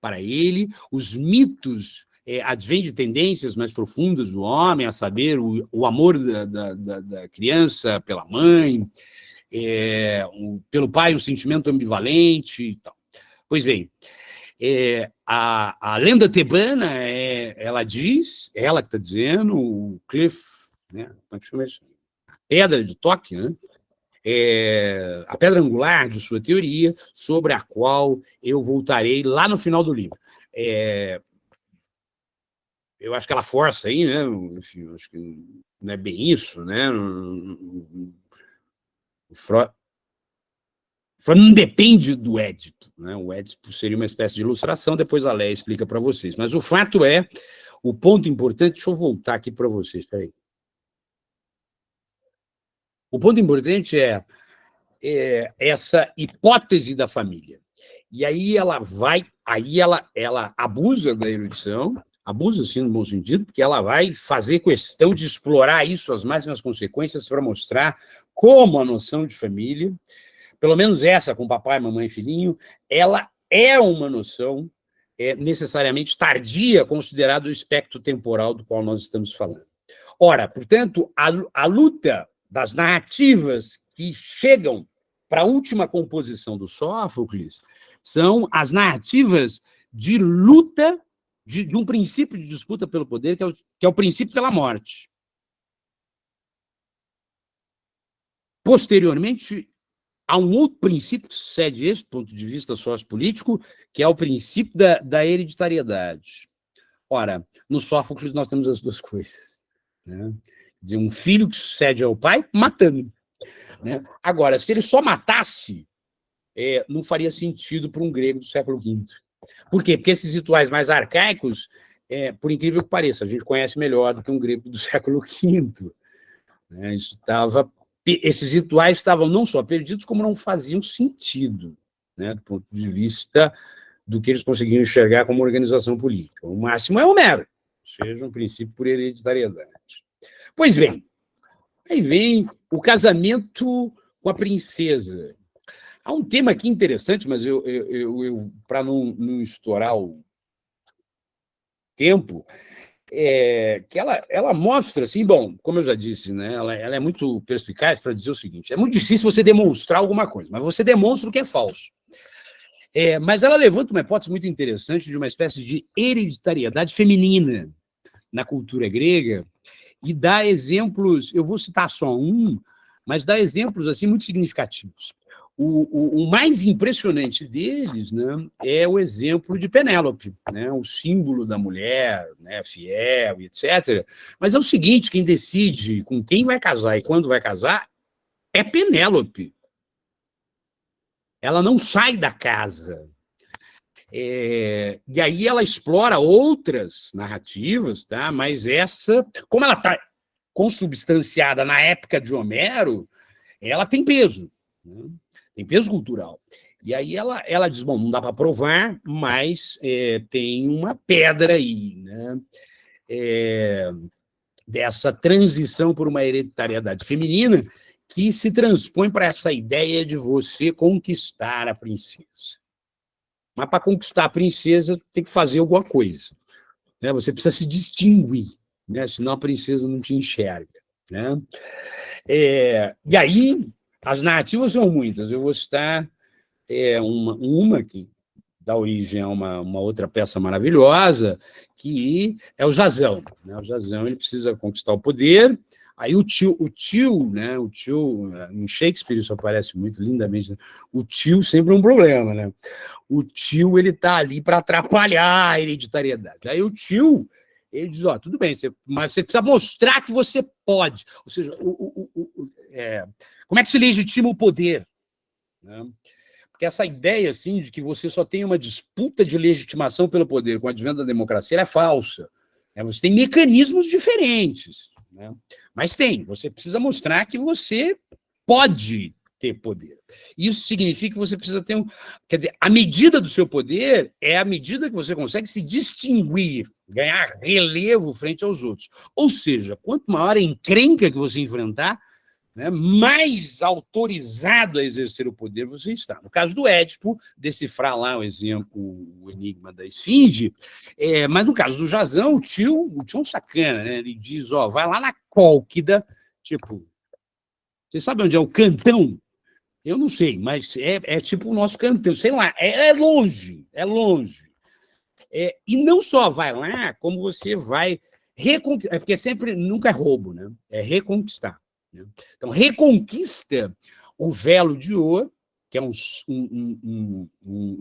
Para ele, os mitos advém de tendências mais profundas do homem, a saber, o amor da criança pela mãe, pelo pai, um sentimento ambivalente e tal. Pois bem, a lenda tebana, ela diz, ela que está dizendo, o Cliff, né, como é que chama isso? A pedra de toque, né? A pedra angular de sua teoria, sobre a qual eu voltarei lá no final do livro. Eu acho que ela força aí, né? Enfim, acho que não é bem isso, né? O Freud não depende do Édipo, né? O Édipo seria uma espécie de ilustração, depois a Léa explica para vocês. Mas o fato o ponto importante, deixa eu voltar aqui para vocês, peraí. O ponto importante é essa hipótese da família. E aí ela ela abusa da erudição, abusa, sim, no bom sentido, porque ela vai fazer questão de explorar isso, as máximas consequências, para mostrar como a noção de família, pelo menos essa, com papai, mamãe e filhinho, ela é uma noção necessariamente tardia, considerado o espectro temporal do qual nós estamos falando. Ora, portanto, a luta das narrativas que chegam para a última composição do Sófocles são as narrativas de luta de um princípio de disputa pelo poder, que é o princípio pela morte. Posteriormente, há um outro princípio que sucede esse, do ponto de vista sociopolítico, que é o princípio da hereditariedade. Ora, no Sófocles nós temos as duas coisas, né? De um filho que sucede ao pai matando, né? Agora, se ele só matasse, não faria sentido para um grego do século V. Por quê? Porque esses rituais mais arcaicos, por incrível que pareça, a gente conhece melhor do que um grego do século V. Né? Esses rituais estavam não só perdidos, como não faziam sentido, né? Do ponto de vista do que eles conseguiram enxergar como organização política. O máximo é Homero, ou seja, um princípio por hereditariedade. Pois bem, aí vem o casamento com a princesa. Há um tema aqui interessante, mas para não estourar o tempo, que ela mostra, assim, bom, como eu já disse, né, ela é muito perspicaz para dizer o seguinte: é muito difícil você demonstrar alguma coisa, mas você demonstra o que é falso. Mas ela levanta uma hipótese muito interessante de uma espécie de hereditariedade feminina na cultura grega e dá exemplos, eu vou citar só um, mas dá exemplos assim muito significativos. O mais impressionante deles, né, é o exemplo de Penélope, né, o símbolo da mulher, né, fiel, etc. Mas é o seguinte: quem decide com quem vai casar e quando vai casar é Penélope. Ela não sai da casa. E aí ela explora outras narrativas, tá? Mas essa, como ela está consubstanciada na época de Homero, ela tem peso, né? Tem peso cultural. E aí ela diz, bom, não dá para provar, mas tem uma pedra aí, né? Dessa transição por uma hereditariedade feminina que se transpõe para essa ideia de você conquistar a princesa. Mas para conquistar a princesa tem que fazer alguma coisa, né? Você precisa se distinguir, né? Senão a princesa não te enxerga, né? E aí as narrativas são muitas. Eu vou citar uma que dá origem a uma outra peça maravilhosa, que é o Jasão, né? O Jasão, ele precisa conquistar o poder. Aí o tio, né? O tio, em Shakespeare isso aparece muito lindamente, né? O tio sempre é um problema, né? O tio, ele está ali para atrapalhar a hereditariedade. Aí o tio, ele diz, tudo bem, mas você precisa mostrar que você pode. Ou seja, como é que se legitima o poder, né? Porque essa ideia assim, de que você só tem uma disputa de legitimação pelo poder com o advento da democracia, ela é falsa, né? Você tem mecanismos diferentes, né? Mas você precisa mostrar que você pode ter poder. Isso significa que você precisa ter quer dizer, a medida do seu poder é a medida que você consegue se distinguir, ganhar relevo frente aos outros. Ou seja, quanto maior a encrenca que você enfrentar, né, mais autorizado a exercer o poder você está. No caso do Édipo, decifrar lá o enigma da esfinge, mas no caso do Jasão, o tio é um sacana, né? Ele diz, vai lá na Cólquida, tipo, você sabe onde é o Cantão? Eu não sei, mas é tipo o nosso Cantão, sei lá, é longe, é longe. E não só vai lá, como você vai reconquistar, porque sempre, nunca é roubo, né? É reconquistar. Então, reconquista o velo de ouro, que é um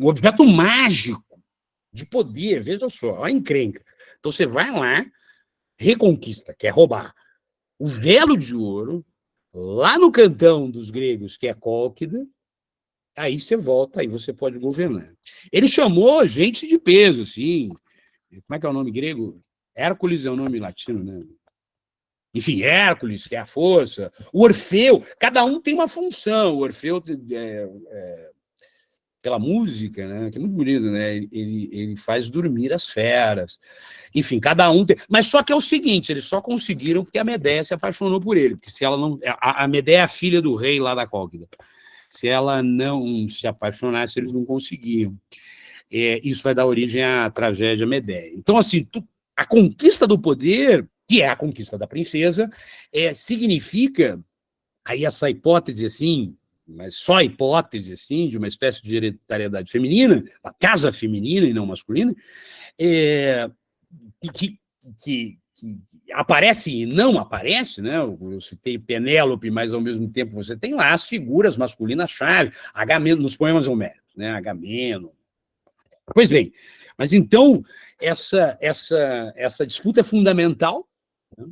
objeto mágico de poder, veja só, a encrenca. Então, você vai lá, reconquista, que é roubar, o velo de ouro, lá no cantão dos gregos, que é Cólquida, aí você volta, aí você pode governar. Ele chamou gente de peso, assim, como é que é o nome grego? Hércules é o nome latino, né? Enfim, Hércules, que é a força, o Orfeu, cada um tem uma função. O Orfeu, pela música, né, que é muito bonito, né, ele faz dormir as feras. Enfim, cada um tem. Mas só que é o seguinte, eles só conseguiram porque a Medeia se apaixonou por ele, porque se ela não. A Medeia é a filha do rei lá da Cólquida. Se ela não se apaixonasse, eles não conseguiam. Isso vai dar origem à tragédia Medeia. Então, assim, a conquista do poder, que é a conquista da princesa, significa, aí essa hipótese assim, mas só hipótese assim, de uma espécie de hereditariedade feminina, a casa feminina e não masculina, que aparece e não aparece, né? Eu citei Penélope, mas ao mesmo tempo você tem lá as figuras masculinas-chave, Agamemnon, nos poemas homéricos, né? Agamemnon. Pois bem, mas então essa disputa é fundamental, né?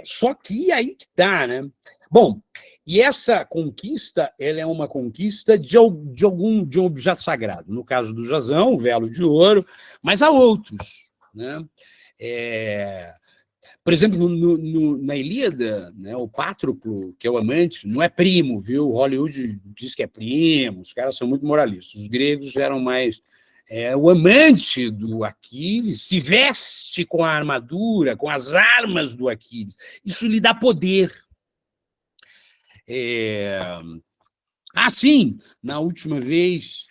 Só que aí que está, né? Bom, e essa conquista, ela é uma conquista de um objeto sagrado. No caso do Jasão, o velo de ouro, mas há outros, né? Por exemplo, na Ilíada, né, o Patroclo, que é o amante, não é primo, viu? Hollywood diz que é primo, os caras são muito moralistas. Os gregos eram mais o amante do Aquiles se veste com a armadura, com as armas do Aquiles. Isso lhe dá poder. Sim, na última vez,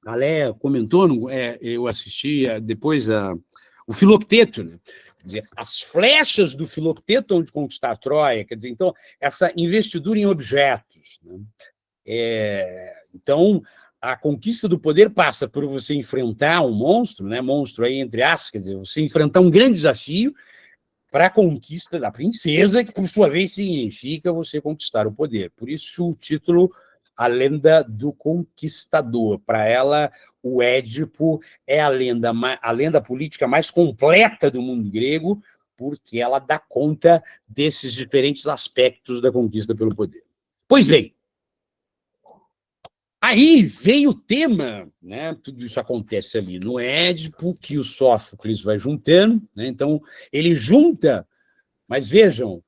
a Léa comentou, eu assisti depois o Filocteto, né? Quer dizer, as flechas do Filocteto onde conquistar Troia, quer dizer, então, essa investidura em objetos. Né? Então, a conquista do poder passa por você enfrentar um monstro, né? Monstro aí entre aspas, quer dizer, você enfrentar um grande desafio para a conquista da princesa, que por sua vez significa você conquistar o poder. Por isso o título A Lenda do Conquistador. Para ela, o Édipo é a lenda política mais completa do mundo grego, porque ela dá conta desses diferentes aspectos da conquista pelo poder. Pois bem, aí veio o tema, né? Tudo isso acontece ali no Édipo, que o Sófocles vai juntando, né? Então ele junta, mas vejam,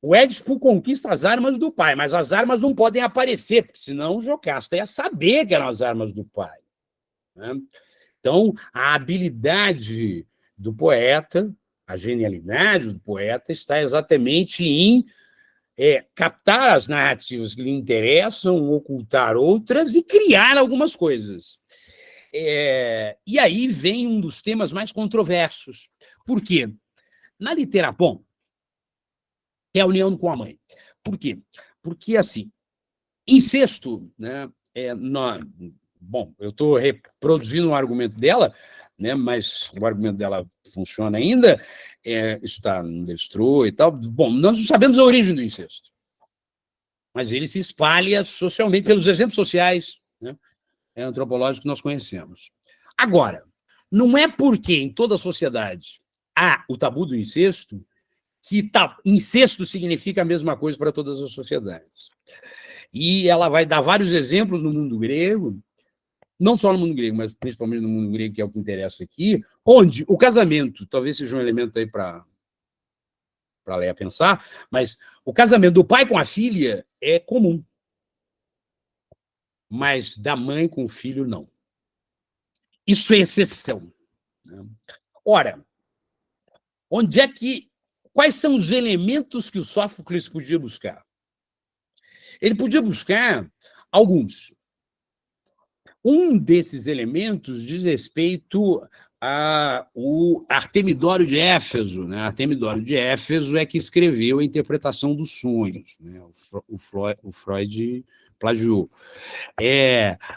o Édipo conquista as armas do pai, mas as armas não podem aparecer, porque senão o Jocasta ia saber que eram as armas do pai. Né? Então, a habilidade do poeta, a genialidade do poeta está exatamente em captar as narrativas que lhe interessam, ocultar outras e criar algumas coisas. E aí vem um dos temas mais controversos. Por quê? Na literatura, é a união com a mãe. Por quê? Porque, assim, incesto, né, bom, eu estou reproduzindo um argumento dela, né, mas o argumento dela funciona ainda, isso está no Destrou e tal. Bom, nós não sabemos a origem do incesto, mas ele se espalha socialmente pelos exemplos sociais, né, antropológicos que nós conhecemos. Agora, não é porque em toda a sociedade há o tabu do incesto que incesto significa a mesma coisa para todas as sociedades. E ela vai dar vários exemplos no mundo grego, não só no mundo grego, mas principalmente no mundo grego, que é o que interessa aqui, onde o casamento, talvez seja um elemento aí para Léa pensar, mas o casamento do pai com a filha é comum, mas da mãe com o filho, não. Isso é exceção. Né? Ora, quais são os elementos que o Sófocles podia buscar? Ele podia buscar alguns. Um desses elementos diz respeito ao Artemidoro de Éfeso. Né? Artemidoro de Éfeso é que escreveu a interpretação dos sonhos. Né? O Freud plagiou.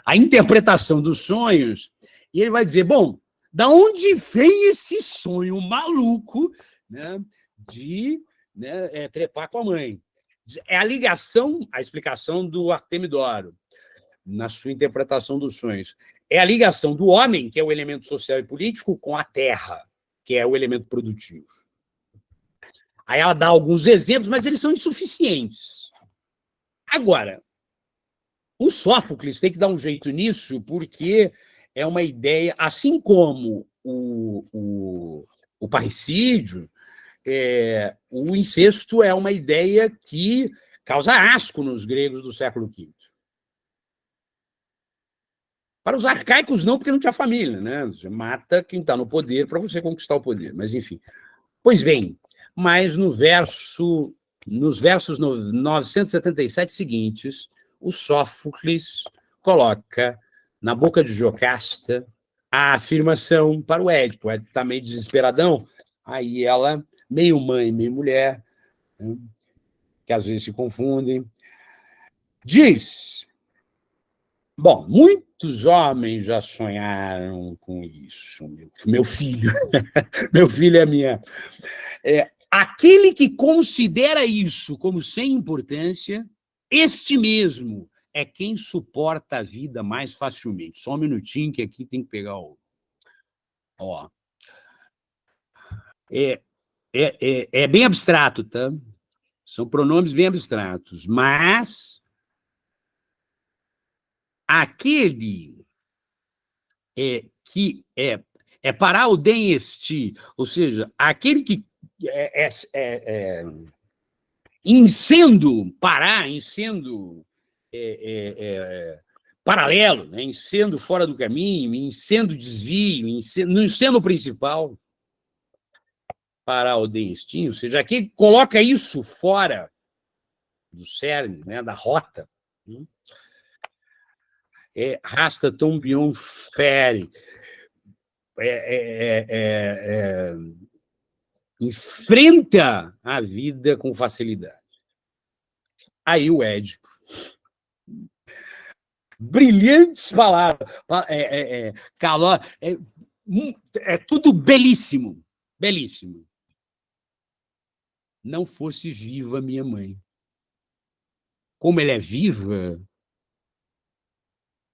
A interpretação dos sonhos, e ele vai dizer, bom, da onde vem esse sonho maluco, né, de trepar com a mãe? É a ligação, a explicação do Artemidoro, na sua interpretação dos sonhos. É a ligação do homem, que é o elemento social e político, com a terra, que é o elemento produtivo. Aí ela dá alguns exemplos, mas eles são insuficientes. Agora, o Sófocles tem que dar um jeito nisso, porque é uma ideia, assim como o parricídio, o incesto é uma ideia que causa asco nos gregos do século V. Para os arcaicos, não, porque não tinha família, né? Você mata quem está no poder para você conquistar o poder, mas enfim. Pois bem, mas nos versos 977 seguintes, o Sófocles coloca na boca de Jocasta a afirmação para o Édipo. O Édipo está meio desesperadão, aí ela, meio mãe, meio mulher, né, que às vezes se confundem, diz... Bom, muitos homens já sonharam com isso, meu filho. Meu filho é minha. Aquele que considera isso como sem importância, este mesmo é quem suporta a vida mais facilmente. Só um minutinho que aqui tem que pegar o... Ó. É bem abstrato, tá? São pronomes bem abstratos, mas aquele que é parar o denesti, ou seja, aquele que incendo, parar, incendo, paralelo, né, em sendo fora do caminho, em sendo desvio, em sendo principal para o destino, ou seja, quem coloca isso fora do cerne, né, da rota, rasta tompion fere, enfrenta a vida com facilidade. Aí o Édipo. Brilhantes palavras. É tudo belíssimo. Belíssimo. Não fosse viva minha mãe. Como ela é viva,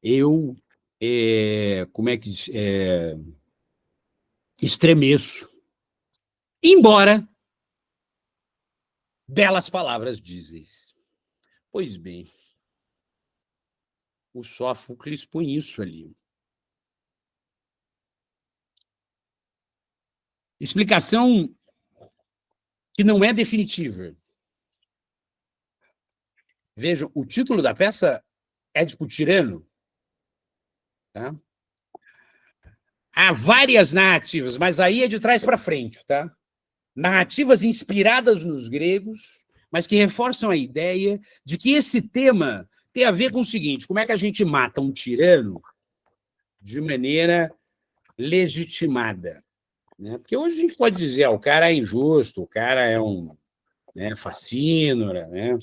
eu, como é que diz? Estremeço. Embora belas palavras dizes. Pois bem, o Sófocles põe isso ali. Explicação que não é definitiva. Vejam, o título da peça é Édipo Tirano. Tá? Há várias narrativas, mas aí é de trás para frente. Tá? Narrativas inspiradas nos gregos, mas que reforçam a ideia de que esse tema tem a ver com o seguinte: como é que a gente mata um tirano de maneira legitimada? Né? Porque hoje a gente pode dizer, o cara é injusto, o cara é um facínora, né?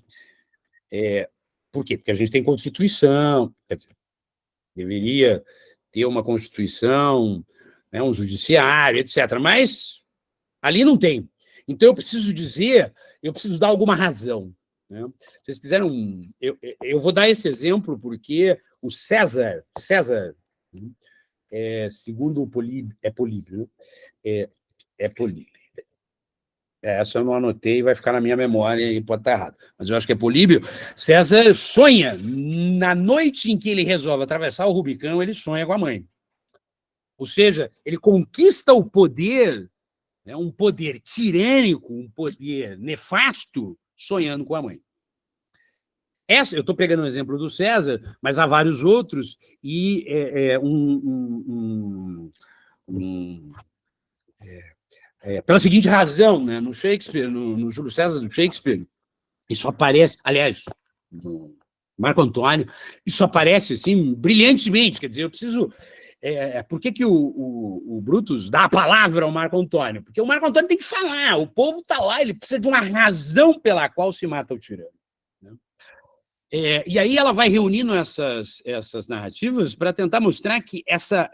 Por quê? Porque a gente tem Constituição, quer dizer, deveria ter uma Constituição, né, um judiciário, etc. Mas ali não tem. Então eu preciso dar alguma razão. Né? Se vocês quiserem, eu vou dar esse exemplo porque o César, segundo o Políbio, Políbio, né? Políbio. Essa eu não anotei, vai ficar na minha memória e pode estar errado. Mas eu acho que é Políbio. César sonha, na noite em que ele resolve atravessar o Rubicão, ele sonha com a mãe. Ou seja, ele conquista o poder, né, um poder tirânico, um poder nefasto, sonhando com a mãe. Eu estou pegando um exemplo do César, mas há vários outros, e pela seguinte razão, né? No Shakespeare, no Júlio César do Shakespeare, isso aparece, aliás, no Marco Antônio, isso aparece assim brilhantemente. Quer dizer, eu preciso. Por que o Brutus dá a palavra ao Marco Antônio? Porque o Marco Antônio tem que falar, o povo está lá, ele precisa de uma razão pela qual se mata o tirano. Né? E aí ela vai reunindo essas narrativas para tentar mostrar que essa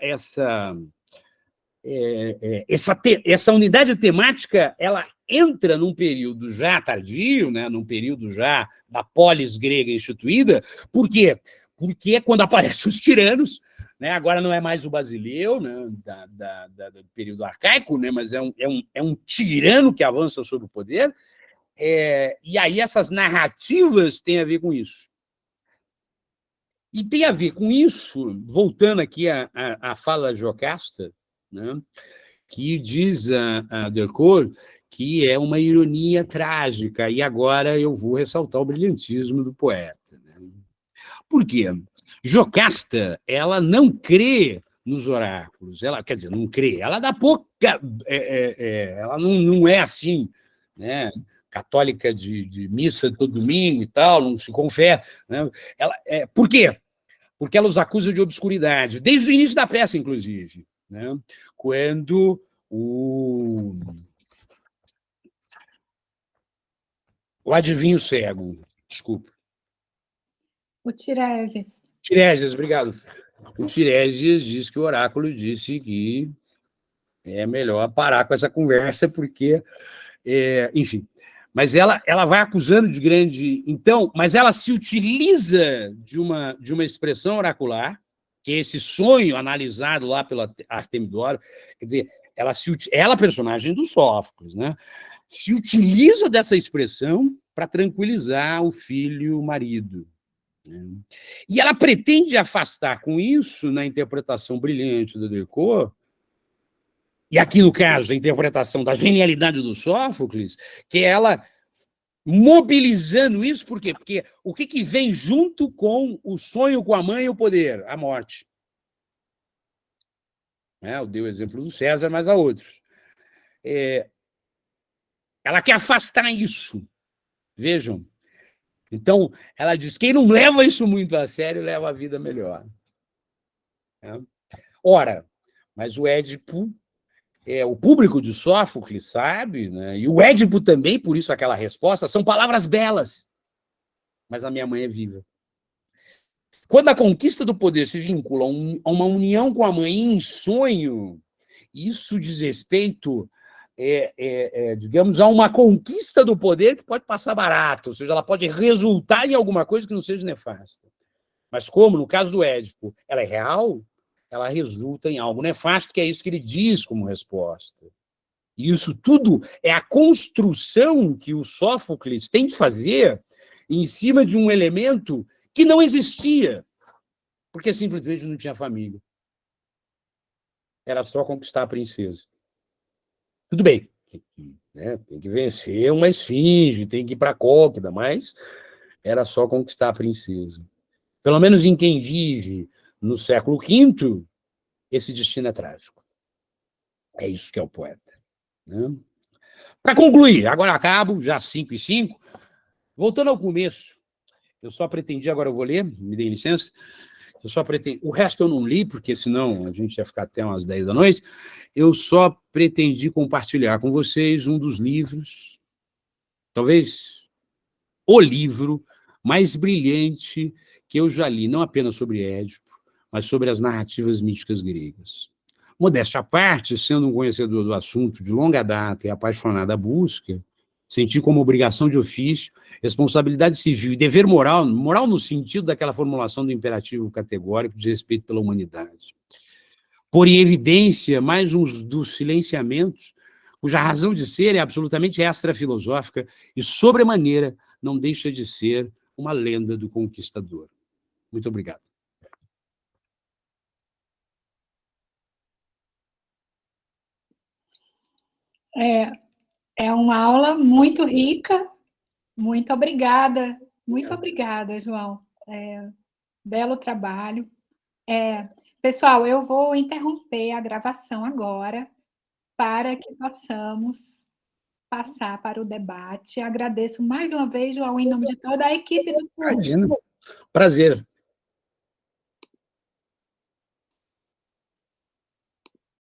unidade temática ela entra num período já tardio, né, num período já da polis grega instituída. Por quê? Porque quando aparecem os tiranos, né, agora não é mais o Basileu, né, do período arcaico, né, mas é um tirano que avança sobre o poder, e aí essas narrativas têm a ver com isso. E tem a ver com isso, voltando aqui à fala Jocasta, né, que diz a Delcourt que é uma ironia trágica, e agora eu vou ressaltar o brilhantismo do poeta. Né? Por quê? Jocasta, ela não crê nos oráculos, quer dizer, não crê, ela dá pouca... ela não é assim, né? Católica de missa todo domingo e tal, não se confessa. Né? Por quê? Porque ela os acusa de obscuridade, desde o início da peça, inclusive. Né? Quando o adivinho cego, desculpa. O Tiresias. Tiresias, obrigado. O Tiresias diz que o oráculo disse que é melhor parar com essa conversa, porque, enfim. Mas ela vai acusando de grande... Então, mas ela se utiliza de uma expressão oracular, que é esse sonho analisado lá pela Artemidoro. Quer dizer, ela personagem do Sófocles, né? Se utiliza dessa expressão para tranquilizar o filho, o marido. Né? E ela pretende afastar com isso, na interpretação brilhante do Delcourt, e aqui, no caso, a interpretação da genialidade do Sófocles, que ela mobilizando isso, por quê? Porque o que vem junto com o sonho com a mãe e o poder? A morte. Eu dei o exemplo do César, mas há outros. Ela quer afastar isso. Vejam. Então, ela diz, quem não leva isso muito a sério, leva a vida melhor. Ora, mas o Édipo, o público de Sófocles sabe, né? E o Édipo também, por isso aquela resposta, são palavras belas. Mas a minha mãe é viva. Quando a conquista do poder se vincula a uma união com a mãe em sonho, isso diz respeito, digamos, a uma conquista do poder que pode passar barato, ou seja, ela pode resultar em alguma coisa que não seja nefasta. Mas como, no caso do Édipo, ela é real, ela resulta em algo nefasto, que é isso que ele diz como resposta. E isso tudo é a construção que o Sófocles tem de fazer em cima de um elemento que não existia, porque simplesmente não tinha família. Era só conquistar a princesa. Tudo bem, tem que vencer uma esfinge, tem que ir para a Cópida, mas era só conquistar a princesa. Pelo menos em quem vive no século V, esse destino é trágico. É isso que é o poeta. Né? Para concluir, agora acabo, já 5:05, voltando ao começo, eu só pretendi, agora eu vou ler, me dê licença, eu só pretendi, o resto eu não li, porque senão a gente ia ficar até umas 10 da noite, eu só pretendi compartilhar com vocês um dos livros, talvez o livro mais brilhante que eu já li, não apenas sobre Édipo, mas sobre as narrativas míticas gregas. Modéstia à parte, sendo um conhecedor do assunto de longa data e apaixonado à busca, senti como obrigação de ofício, responsabilidade civil e dever moral, moral no sentido daquela formulação do imperativo categórico de respeito pela humanidade. Pôr em evidência mais uns dos silenciamentos, cuja razão de ser é absolutamente extrafilosófica e, sobremaneira, não deixa de ser uma lenda do conquistador. Muito obrigado. É uma aula muito rica. Muito obrigada, João. Belo trabalho. Pessoal, eu vou interromper a gravação agora para que possamos passar para o debate. Agradeço mais uma vez, João, em nome de toda a equipe do curso. Imagina. Prazer.